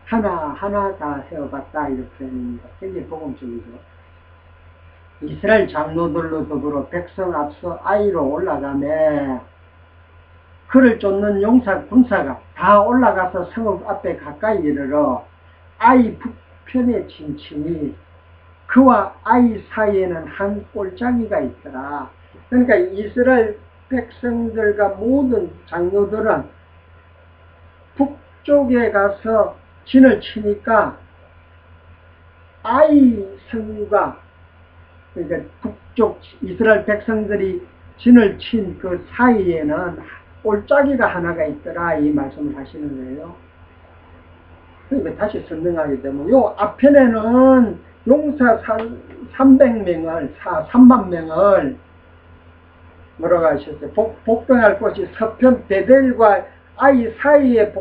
하나하나 다 헤어봤다. 이렇게 표현입니다. 굉장히 복음적이죠. 이스라엘 장로들로 더불어 백성 앞서 아이로 올라가매 그를 쫓는 용사 군사가 다 올라가서 성읍 앞에 가까이 이르러 아이 북편에 친친이 그와 아이 사이에는 한 골짜기가 있더라. 그러니까 이스라엘 백성들과 모든 장로들은 북쪽에 가서 진을 치니까 아이 성과 그러니까 북쪽 이스라엘 백성들이 진을 친 그 사이에는 골짜기가 하나가 있더라. 이 말씀을 하시는 거예요. 그러니까 다시 설명하게 되면 요 앞편에는 용사 3만 명을 뭐라고 하셨어요? 복병할 곳이 서편 베델과 아이 사이에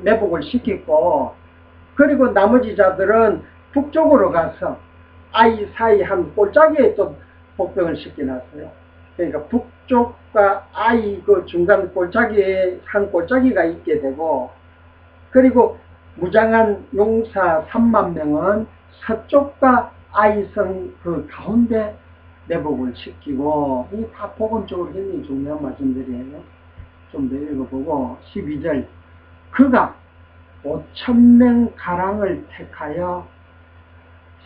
매복을 시키고 그리고 나머지 자들은 북쪽으로 가서 아이 사이 한 골짜기에 또 복병을 시켜놨어요. 그러니까 북쪽과 아이 그 중간 골짜기에 한 골짜기가 있게 되고 그리고 무장한 용사 3만 명은 서쪽과 아이성 그 가운데 매복을 시키고 이게 다 복음적으로 굉장히 중요한 말씀들이에요. 좀 더 읽어보고 12절 그가 5,000명 가량을 택하여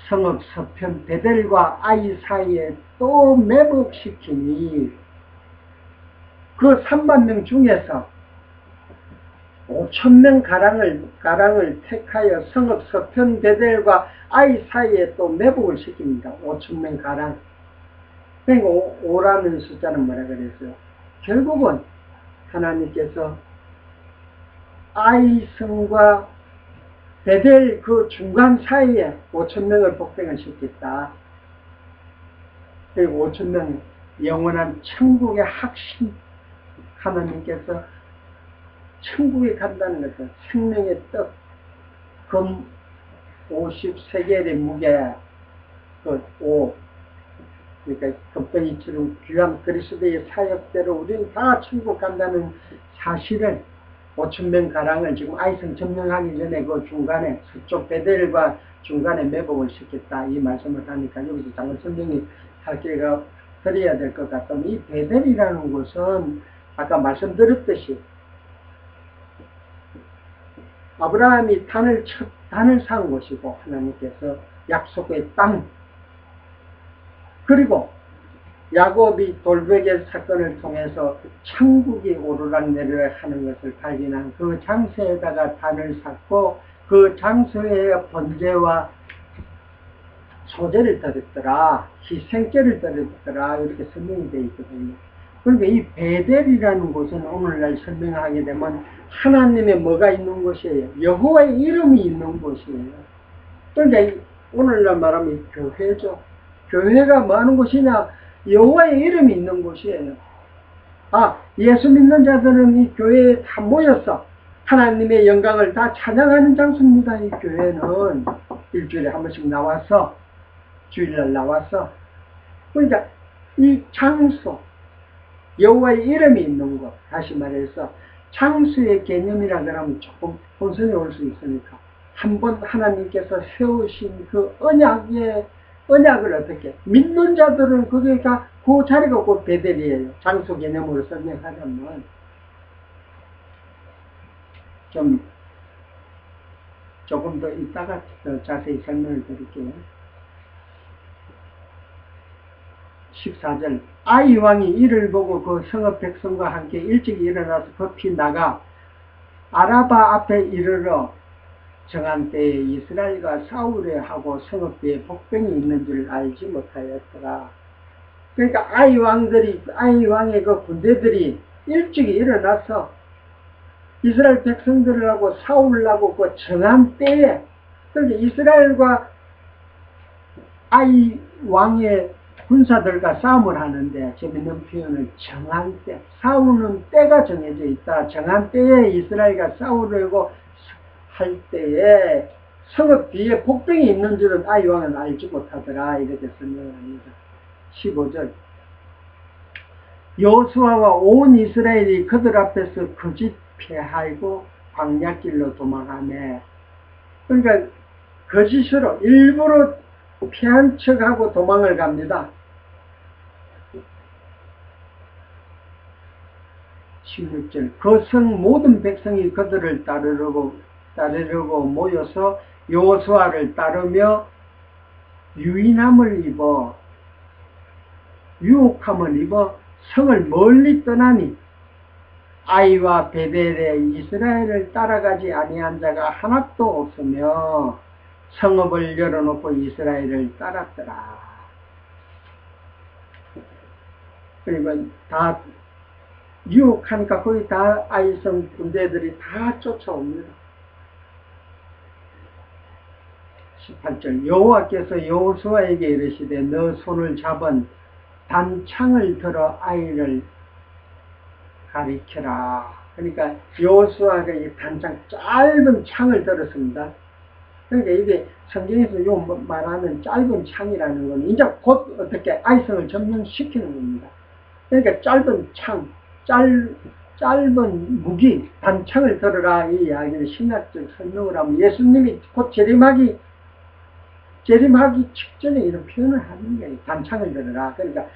성읍 서편 베델과 아이 사이에 또 매복시키니 그 3만 명 중에서 5,000명 가량을 택하여 성읍 서편 베델과 아이 사이에 또 매복을 시킵니다. 5,000명 가량. 그러니까 5라는 숫자는 뭐라 그랬어요? 결국은 하나님께서 아이 성과 베델 그 중간 사이에 5천 명을 복병을 시켰다. 그리고 5천 명 영원한 천국의 확신, 하나님께서 천국에 간다는 것은 생명의 떡, 금 53개의 무게, 그 5, 그러니까 금덩이처럼 귀한 그리스도의 사역대로 우리는 다 천국 간다는 사실을 5천 명 가량을 지금 아이성 점령하기 전에 그 중간에 서쪽 베델과 중간에 매복을 시켰다 이 말씀을 하니까 여기서 잠깐 설명이 할 기회가 드려야 될 것 같으면 이 베델이라는 곳은 아까 말씀드렸듯이 아브라함이 단을 산 곳이고 하나님께서 약속의 땅, 그리고 야곱이 돌베개 사건을 통해서 천국이 오르락내리락 하는 것을 발견한 그 장소에다가 단을 샀고 그 장소에 번제와 소제를 드렸더라, 희생제를 드렸더라, 이렇게 설명이 되어 있거든요. 그러니까 이 베델이라는 곳은 오늘날 설명하게 되면 하나님의 뭐가 있는 곳이에요? 여호와의 이름이 있는 곳이에요. 그러니까 오늘날 말하면 교회죠. 교회가 뭐 하는 곳이냐? 여호와의 이름이 있는 곳이에요. 예수 믿는 자들은 이 교회에 다 모여서 하나님의 영광을 다 찬양하는 장소입니다. 이 교회는 일주일에 한 번씩 나와서 주일날 나와서, 그러니까 이 장소, 여호와의 이름이 있는 곳, 다시 말해서 장소의 개념이라 그러면 조금 혼선이 올 수 있으니까 한번 하나님께서 세우신 그 언약을 어떻게 믿는 자들은 그게가 그 자리가 그 베델이에요. 장소 개념으로 설명하자면 조금 더 이따가 더 자세히 설명을 드릴게요. 14절 아이 왕이 이를 보고 그 성읍 백성과 함께 일찍 일어나서 급히 나가 아라바 앞에 이르러 정한 때에 이스라엘과 싸우려 하고 성읍 뒤에 복병이 있는 줄 알지 못하였더라. 그러니까 아이 왕의 그 군대들이 일찍 일어나서 이스라엘 백성들하고 싸우려고 그 정한 때에, 그러니까 이스라엘과 아이 왕의 군사들과 싸움을 하는데 재밌는 표현을 정한 때, 싸우는 때가 정해져 있다. 정한 때에 이스라엘과 싸우려고 할 때에 성읍 뒤에 복병이 있는 줄은 아이 왕은 알지 못하더라. 이렇게 설명을 합니다. 15절 여호수아와 온 이스라엘이 그들 앞에서 거짓 패하고 광야길로 도망하며, 그러니까 거짓으로 일부러 피한 척하고 도망을 갑니다. 16절 그 성 모든 백성이 그들을 따르려고 모여서 여호수아를 따르며 유혹함을 입어 성을 멀리 떠나니 아이와 베델에 이스라엘을 따라가지 아니한 자가 하나도 없으며 성읍을 열어놓고 이스라엘을 따랐더라. 그리고 다 유혹하니까 거기 다 아이성 군대들이 다 쫓아옵니다. 18절 여호와께서 여호수아에게 이르시되 너 손을 잡은 단창을 들어 아이를 가리켜라. 그러니까 여호수아가 이 단창 짧은 창을 들었습니다. 그러니까 이게 성경에서 요 말하는 짧은 창이라는 건 이제 곧 어떻게 아이성을 점령시키는 겁니다. 그러니까 짧은 창, 짧은 무기, 단창을 들어라 이 이야기를 신학적 설명을 하면 예수님이 곧 재림하기 직전에 이런 표현을 하는 거예요. 단창을 들어라. 그러니까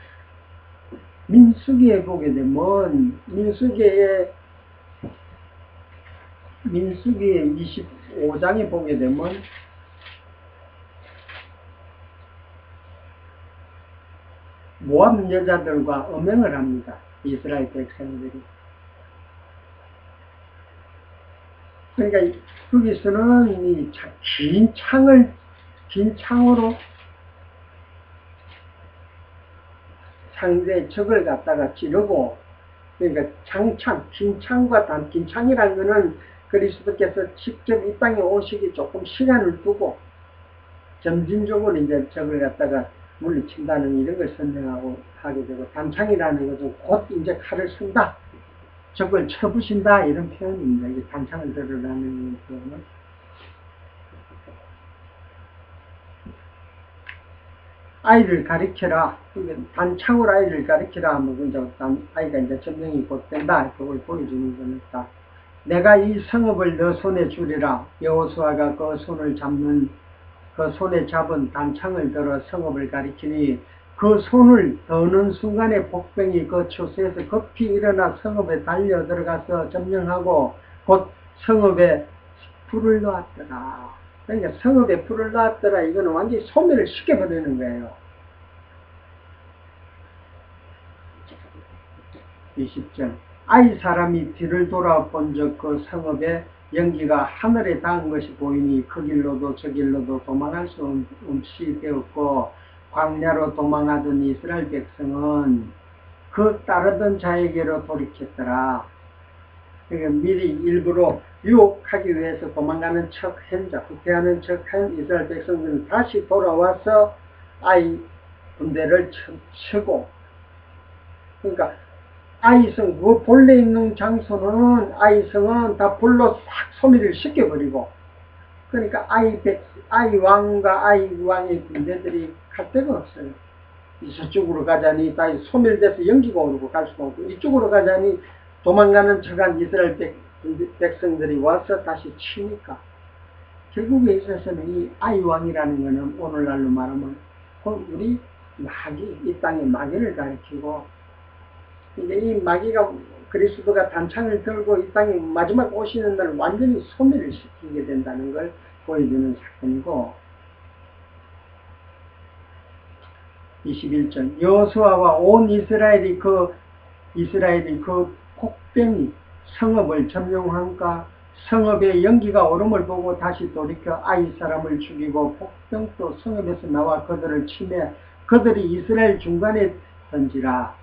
민수기에 보게 되면 민수기의 25장에 보게 되면 모압 여자들과 음행을 합니다. 이스라엘 백성들이. 그러니까 거기서는 이 긴 창으로 상대 적을 갖다가 찌르고, 그러니까 긴 창이라는 거는 그리스도께서 직접 이 땅에 오시기 조금 시간을 두고 점진적으로 이제 적을 갖다가 물리친다는 이런 걸 선정하고 하게 되고, 단창이라는 것은 곧 이제 칼을 쓴다, 적을 쳐부신다, 이런 표현입니다. 이게 단창을 들으라는 표현은. 아이를 가리켜라. 단창으로 아이를 가리켜라 하면 이제 아이가 이제 점령이 곧 된다. 그걸 보여주는 겁니다. 내가 이 성읍을 너 손에 주리라. 여호수아가 그 손을 잡는, 그 손에 잡은 단창을 들어 성읍을 가리키니 그 손을 더는 순간에 복병이 그 초소에서 급히 일어나 성읍에 달려 들어가서 점령하고 곧 성읍에 불을 놓았더라. 그러니까 성읍에 불을 놓았더라. 이거는 완전히 소멸을 시켜버리는 거예요. 20절. 아이 사람이 뒤를 돌아본 적 그 성읍의 연기가 하늘에 닿은 것이 보이니 그 길로도 저 길로도 도망할 수 없이 되었고, 광야로 도망하던 이스라엘 백성은 그 따르던 자에게로 돌이켰더라. 그러니까 미리 일부러 유혹하기 위해서 도망가는 척 한자, 후퇴하는 척한 이스라엘 백성들은 다시 돌아와서 아이 군대를 치고, 그러니까 아이성, 그 본래 있는 장소는 아이성은 다 불로 싹 소멸을 시켜버리고, 그러니까 아이 왕과 아이 왕의 군대들이 갈 데가 없어요. 저쪽으로 가자니 다 소멸돼서 연기가 오르고 갈 수가 없고, 이쪽으로 가자니 도망가는 척한 이스라엘 백성들이 와서 다시 치니까, 결국에 있어서는 이 아이 왕이라는 것은 오늘날로 말하면 우리 마귀, 이 땅의 마귀를 가리키고, 이제 이 마귀가 그리스도가 단창을 들고 이 땅에 마지막 오시는 날 완전히 소멸을 시키게 된다는 걸 보여주는 사건이고, 21절. 여호수아와 온 이스라엘이 그 폭병이 성읍을 점령한가 성읍의 연기가 오름을 보고 다시 돌이켜 아이 사람을 죽이고 폭병도 성읍에서 나와 그들을 치매 그들이 이스라엘 중간에 던지라.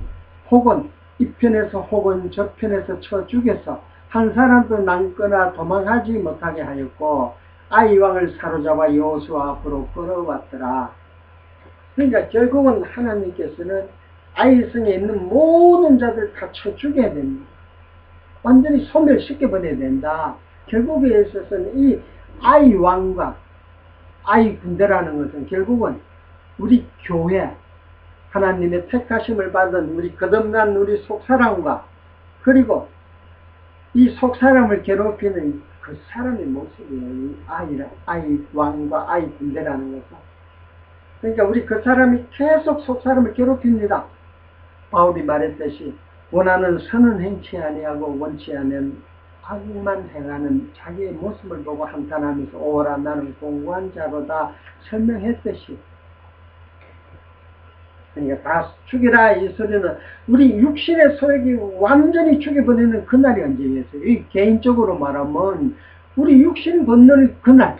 혹은 이편에서 혹은 저편에서 쳐 죽여서 한 사람도 남거나 도망하지 못하게 하였고, 아이 왕을 사로잡아 여호수아 앞으로 끌어왔더라. 그러니까 결국은 하나님께서는 아이성에 있는 모든 자들 다 쳐 죽여야 됩니다. 완전히 소멸시켜버려야 된다. 결국에 있어서는 이 아이 왕과 아이 군대라는 것은 결국은 우리 교회, 하나님의 택하심을 받은 우리 거듭난 우리 속사람과, 그리고 이 속사람을 괴롭히는 그 사람의 모습이에요. 이 아이 왕과 아이 군대라는 것은. 그러니까 우리 그 사람이 계속 속사람을 괴롭힙니다. 바울이 말했듯이 원하는 선은 행치 아니하고 원치 않은 악만 행하는 자기의 모습을 보고 한탄하면서 오라 나는 공고한 자로다 설명했듯이, 그러니까 다 죽이라 이 소리는 우리 육신의 소액이 완전히 죽여버리는 그날이 언제겠어요? 이 개인적으로 말하면 우리 육신 벗는 그날,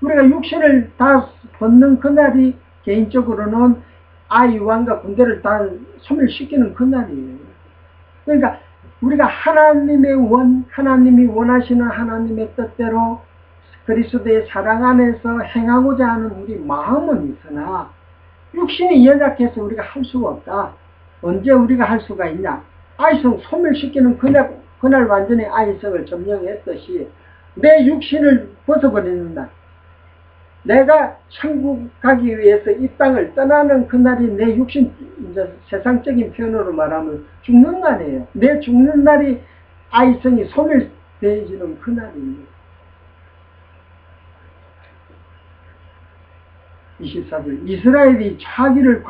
우리가 육신을 다 벗는 그날이 개인적으로는 아이 왕과 군대를 다 소멸시키는 그날이에요. 그러니까 우리가 하나님이 원하시는 하나님의 뜻대로 그리스도의 사랑 안에서 행하고자 하는 우리 마음은 있으나 육신이 연약해서 우리가 할 수가 없다. 언제 우리가 할 수가 있냐? 아이성 소멸시키는 그날 완전히 아이성을 점령했듯이 내 육신을 벗어버리는 날, 내가 천국 가기 위해서 이 땅을 떠나는 그날이 내 육신, 이제 세상적인 표현으로 말하면 죽는 날이에요. 내 죽는 날이 아이성이 소멸되어지는 그날입니다. 24절. 이스라엘이 자기를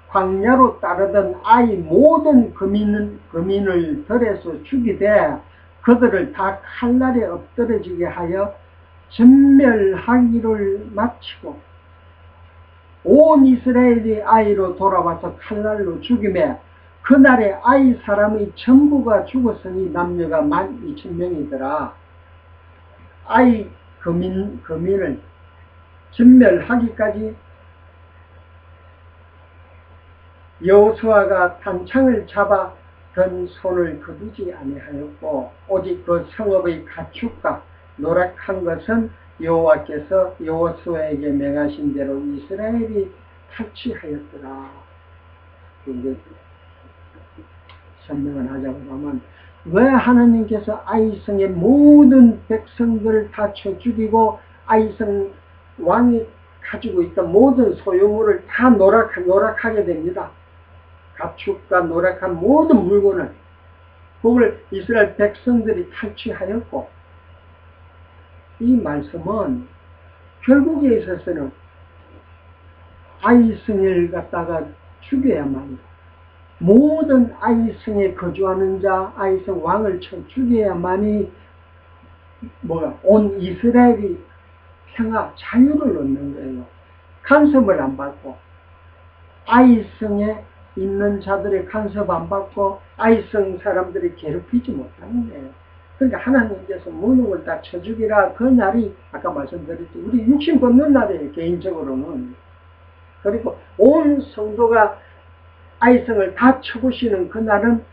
광야로 따르던 아이 모든 거민을 들에서 죽이되 그들을 다 칼날에 엎드러지게 하여 전멸하기를 마치고 온 이스라엘이 아이로 돌아와서 칼날로 죽임에 그날에 아이 사람의 전부가 죽었으니 남녀가 12,000명이더라. 아이 거민을 전멸하기까지 여호수아가 단창을 잡아 든 손을 거두지 아니하였고 오직 그 성읍의 가축과 노력한 것은 여호와께서 여호수아에게 명하신 대로 이스라엘이 탈취하였더라. 이제 설명을 하자고 하면 왜 하나님께서 아이성의 모든 백성들을 다 쳐 죽이고 아이성 왕이 가지고 있던 모든 소유물을 다 노락하게 됩니다. 가축과 노력한 모든 물건을 그걸 이스라엘 백성들이 탈취하였고 이 말씀은 결국에 있어서는 아이성을 갖다가 죽여야만 모든 아이성에 거주하는 자 아이성 왕을 쳐 죽여야만이 온 이스라엘이 평화 자유를 얻는 거예요. 간섭을 안 받고 아이성에 있는 자들의 간섭 안 받고 아이성 사람들이 괴롭히지 못하는 거예요. 그러니까 하나님께서 모든 걸 다 쳐죽이라 그 날이 아까 말씀드렸죠. 우리 육신 벗는 날이에요. 개인적으로는. 그리고 온 성도가 아이성을 다 쳐부시는 그날은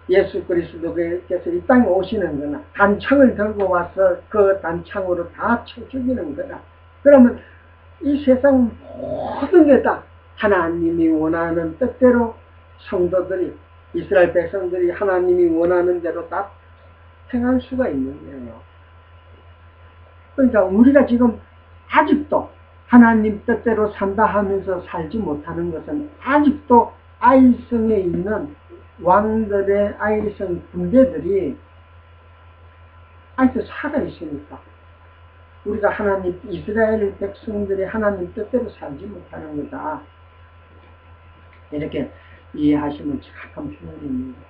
예수 그리스도께서 이 땅에 오시는 거나 단창을 들고 와서 그 단창으로 다 쳐 죽이는 거다. 그러면 이 세상 모든 게 다 하나님이 원하는 뜻대로 성도들이 이스라엘 백성들이 하나님이 원하는 대로 다 행할 수가 있는 거예요. 그러니까 우리가 지금 아직도 하나님 뜻대로 산다 하면서 살지 못하는 것은 아직도 아이성에 있는 왕들의 아이성 군대들이 아직도 살아있으니까 우리가 하나님 이스라엘 백성들이 하나님 뜻대로 살지 못하는 거다. 이렇게 이해하시면 정확한 표현입니다.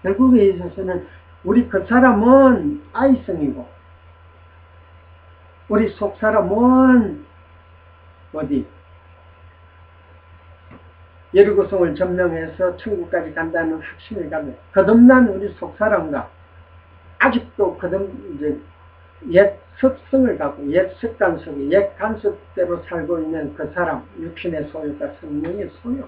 결국에 있어서는 우리 그 사람은 아이성이고 우리 속 사람은 어디 여리고성을 점령해서 천국까지 간다는 확신을 가면 거듭난 우리 속 사람과 아직도 옛 습성을 갖고 옛 습관 속에 옛 간섭대로 살고 있는 그 사람 육신의 소유가 성령의 소유.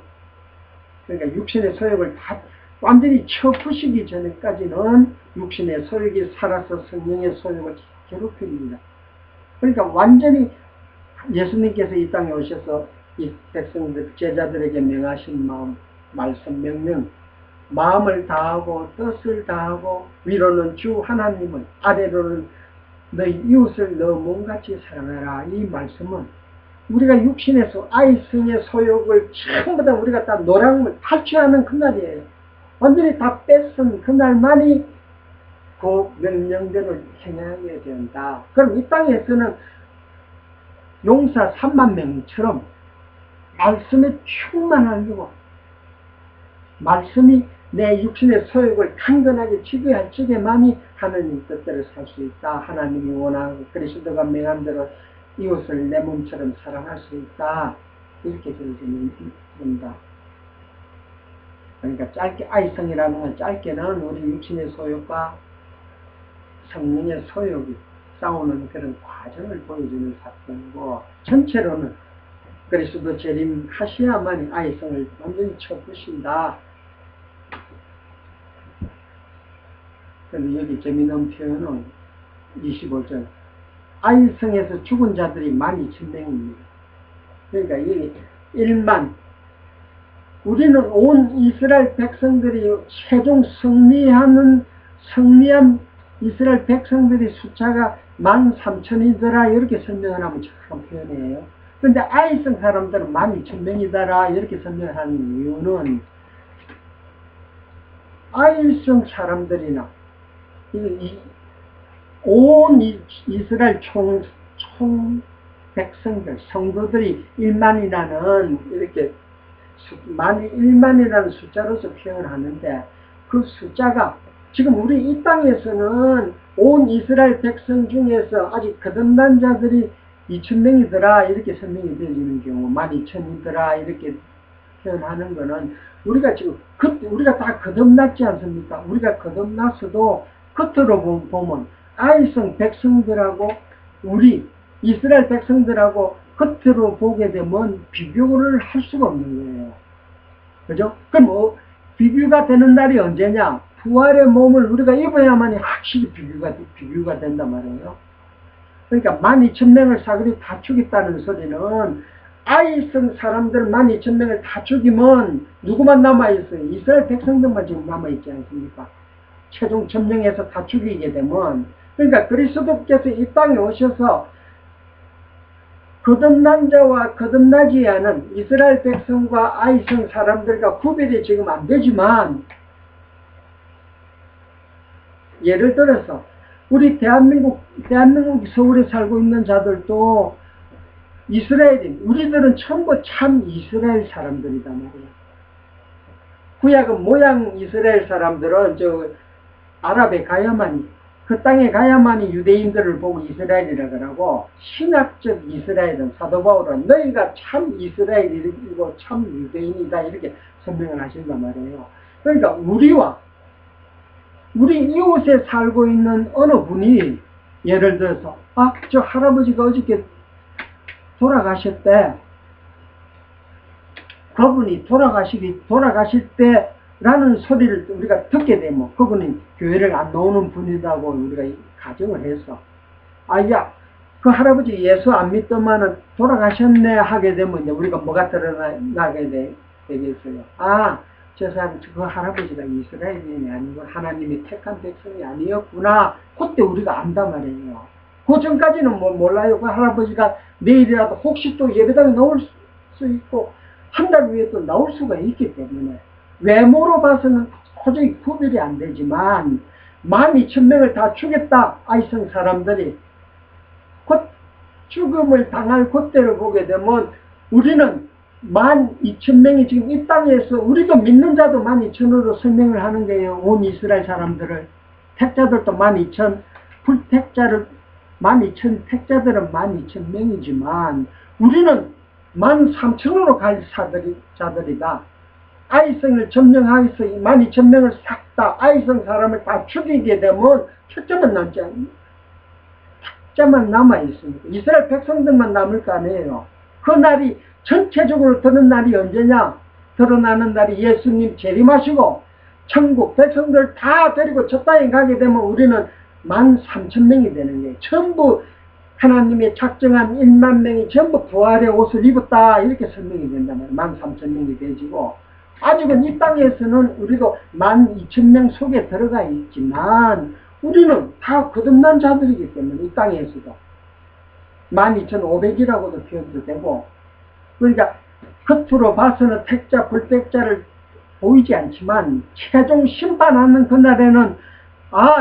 그러니까 육신의 소욕을 다 완전히 쳐부시기 전까지는 육신의 소욕이 살아서 성령의 소욕을 괴롭힙니다. 그러니까 완전히 예수님께서 이 땅에 오셔서 이 백성들, 제자들에게 명하신 말씀, 명령, 마음을 다하고 뜻을 다하고 위로는 주 하나님을 아래로는 너희 이웃을 너 몸같이 사랑하라. 이 말씀은 우리가 육신에서 아이성의 소욕을 전부 다 우리가 다 노랑을 탈취하는 그날이에요. 완전히 다 뺏은 그날만이 그 명령대로 행하게 된다. 그럼 이 땅에서는 용사 3만 명처럼 말씀에 충만하고 말씀이 내 육신의 소욕을 강건하게 지배할 적에만이 하나님 뜻대로 살 수 있다. 하나님이 원하고 그리스도가 명한 대로 이웃을 내 몸처럼 사랑할 수 있다. 이렇게 들어집니다. 그러니까 짧게 아이성이라는 건 짧게는 우리 육신의 소욕과 성령의 소욕이 싸우는 그런 과정을 보여주는 사건이고 전체로는 그리스도 재림하셔야만이 아이성을 완전히 쳐부신다. 그런데 여기 재미있는 표현은 25절 아이성에서 죽은 자들이 12,000명입니다. 그러니까 이게 1만 우리는 온 이스라엘 백성들이 최종 승리한 이스라엘 백성들의 숫자가 13,000이더라 이렇게 설명을 하면 정확한 표현이에요. 그런데 아이성 사람들은 12,000명이더라 이렇게 설명을 하는 이유는 아이성 사람들이나 온 이스라엘 총 백성들, 성도들이 1만이라는 이렇게 1만이라는 숫자로서 표현을 하는데 그 숫자가 지금 우리 이 땅에서는 온 이스라엘 백성 중에서 아직 거듭난 자들이 2,000명이더라 이렇게 설명이 되어지는 경우 12,000이더라 이렇게 표현하는 거는 우리가 지금 우리가 다 거듭났지 않습니까? 우리가 거듭났어도 겉으로 보면 아이성 백성들하고 우리 이스라엘 백성들하고 겉으로 보게 되면 비교를 할 수가 없는 거예요. 그죠? 그럼 비교가 되는 날이 언제냐? 부활의 몸을 우리가 입어야만이 확실히 비교가 된단 말이에요. 그러니까 12,000명을 사그리 다 죽였다는 소리는 아이성 사람들 12,000명을 다 죽이면 누구만 남아있어요? 이스라엘 백성들만 지금 남아있지 않습니까? 최종 점령해서 다 죽이게 되면, 그러니까 그리스도께서 이 땅에 오셔서 거듭난 자와 거듭나지 않은 이스라엘 백성과 아이성 사람들과 구별이 지금 안 되지만, 예를 들어서 우리 대한민국 서울에 살고 있는 자들도 이스라엘인, 우리들은 전부 참 이스라엘 사람들이다 말이에요. 구약은 모양 이스라엘 사람들은 저 아랍에 가야만이, 그 땅에 가야만이 유대인들을 보고 이스라엘이라 그러고, 신학적 이스라엘은 사도 바울은 너희가 참 이스라엘이고 참 유대인이다 이렇게 설명을 하신단 말이에요. 그러니까 우리 이웃에 살고 있는 어느 분이 예를 들어서 저 할아버지가 어저께 돌아가셨대. 그분이 돌아가실 때라는 소리를 우리가 듣게 되면 그분이 교회를 안 나오는 분이라고 우리가 가정을 했어. 그 할아버지 예수 안 믿더만은 돌아가셨네 하게 되면 이제 우리가 뭐가 드러나게 되겠어요. 저 사람, 그 할아버지가 이스라엘인이 아니고 하나님이 택한 백성이 아니었구나. 그때 우리가 안단 말이에요. 그 전까지는 몰라요. 그 할아버지가 내일이라도 혹시 또 예배당에 나올 수 있고 한 달 후에 또 나올 수가 있기 때문에 외모로 봐서는 도저히 구별이 안 되지만 12,000명을 다 죽였다. 아이성 사람들이 곧 죽음을 당할 그때를 보게 되면 우리는 12,000명이 지금 이 땅에서 우리도 믿는 자도 12,000으로 설명을 하는 거예요. 온 이스라엘 사람들을. 택자들도 12,000, 택자들은 12,000명이지만 우리는 13,000으로 갈 자들이다. 아이성을 점령하여서 12,000명을 싹 다 아이성 사람을 다 죽이게 되면 택자만 남지 않습니다. 택자만 남아있습니다. 이스라엘 백성들만 남을 거 아니에요. 그 날이 전체적으로 드러나는 날이 언제냐? 드러나는 날이 예수님 재림하시고 천국 백성들 다 데리고 저 땅에 가게 되면 우리는 13,000명이 되는 거예요. 전부 하나님의 작정한 1만 명이 전부 부활의 옷을 입었다 이렇게 설명이 된단 말이에요. 13,000명이 되지고 아직은 이 땅에서는 우리도 12,000명 속에 들어가 있지만 우리는 다 거듭난 자들이기 때문에 이 땅에서도 12,500이라고도 표현도 되고, 그러니까 겉으로 봐서는 택자 불택자를 보이지 않지만 최종 심판하는 그날에는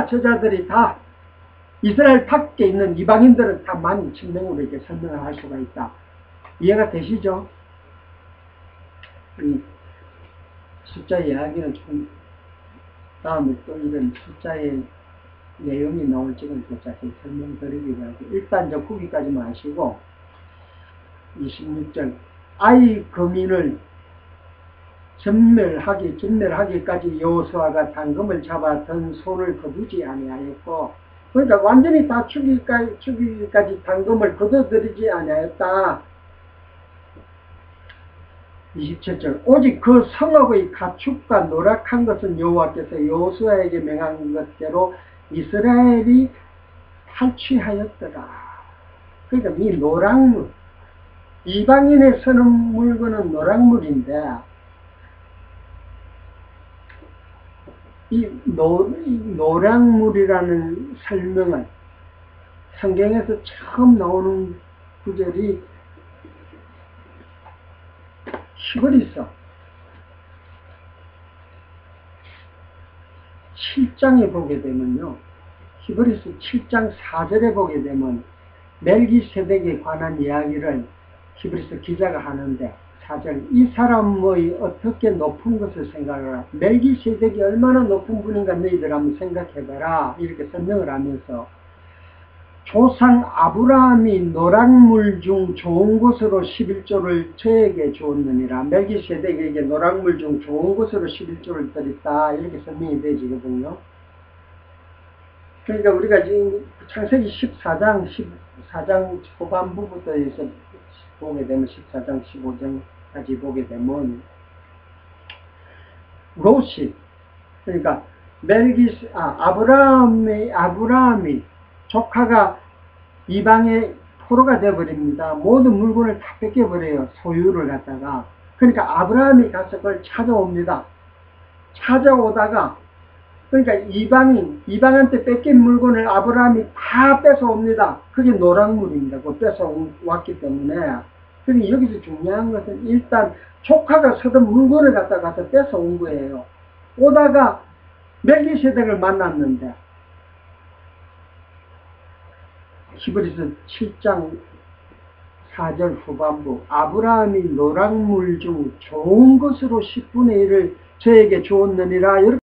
저자들이 다 이스라엘 밖에 있는 이방인들은 다 12,000명으로 이렇게 설명을 할 수가 있다. 이해가 되시죠? 이 숫자 이야기는 좀 다음에 또 이런 숫자의 내용이 나올지는 또 자세히 설명드리기로 하고, 일단 저 거기까지만 하시고 26절 아이 거민을 전멸하기까지 여호수아가 당금을 잡아 든 손을 거두지 아니하였고, 그러니까 완전히 다 죽이기까지 당금을 거둬들이지 아니하였다. 27절 오직 그 성읍의 가축과 노락한 것은 여호와께서 여호수아에게 명한 것대로 이스라엘이 탈취하였더라. 그러니까 이 노락물, 이방인의 쓰는 물건은 노락물인데 이 노락물이라는 설명은 성경에서 처음 나오는 구절이 히브리서 7장에 보게 되면요. 히브리서 7장 4절에 보게 되면 멜기세덱에 관한 이야기를 히브리서 기자가 하는데 4절 이 사람의 어떻게 높은 것을 생각하라. 멜기세덱이 얼마나 높은 분인가 너희들 한번 생각해봐라. 이렇게 설명을 하면서 조상 아브라함이 노락물 중 좋은 것으로 11조를 저에게 주었느니라. 멜기세덱에게 노락물 중 좋은 것으로 11조를 드렸다. 이렇게 설명이 되지거든요. 그러니까 우리가 지금 창세기 14장 후반부부터 해서 보게 되면 14장 15장까지 보게 되면 롯이, 그러니까 아브라함이 조카가 이방의 포로가 되어버립니다. 모든 물건을 다 뺏겨버려요. 소유를 갖다가. 그러니까 아브라함이 가서 그걸 찾아옵니다. 찾아오다가 그러니까 이방한테 뺏긴 물건을 아브라함이 다 뺏어옵니다. 그게 노랑물입니다. 그거 뺏어왔기 때문에. 그러니 여기서 중요한 것은 일단 조카가 서던 물건을 갖다가 뺏어온 거예요. 오다가 멜기세덱을 만났는데 히브리서 7장 4절 후반부, 아브라함이 노랑물 중 좋은 것으로 10분의 1을 저에게 주었느니라. 이렇게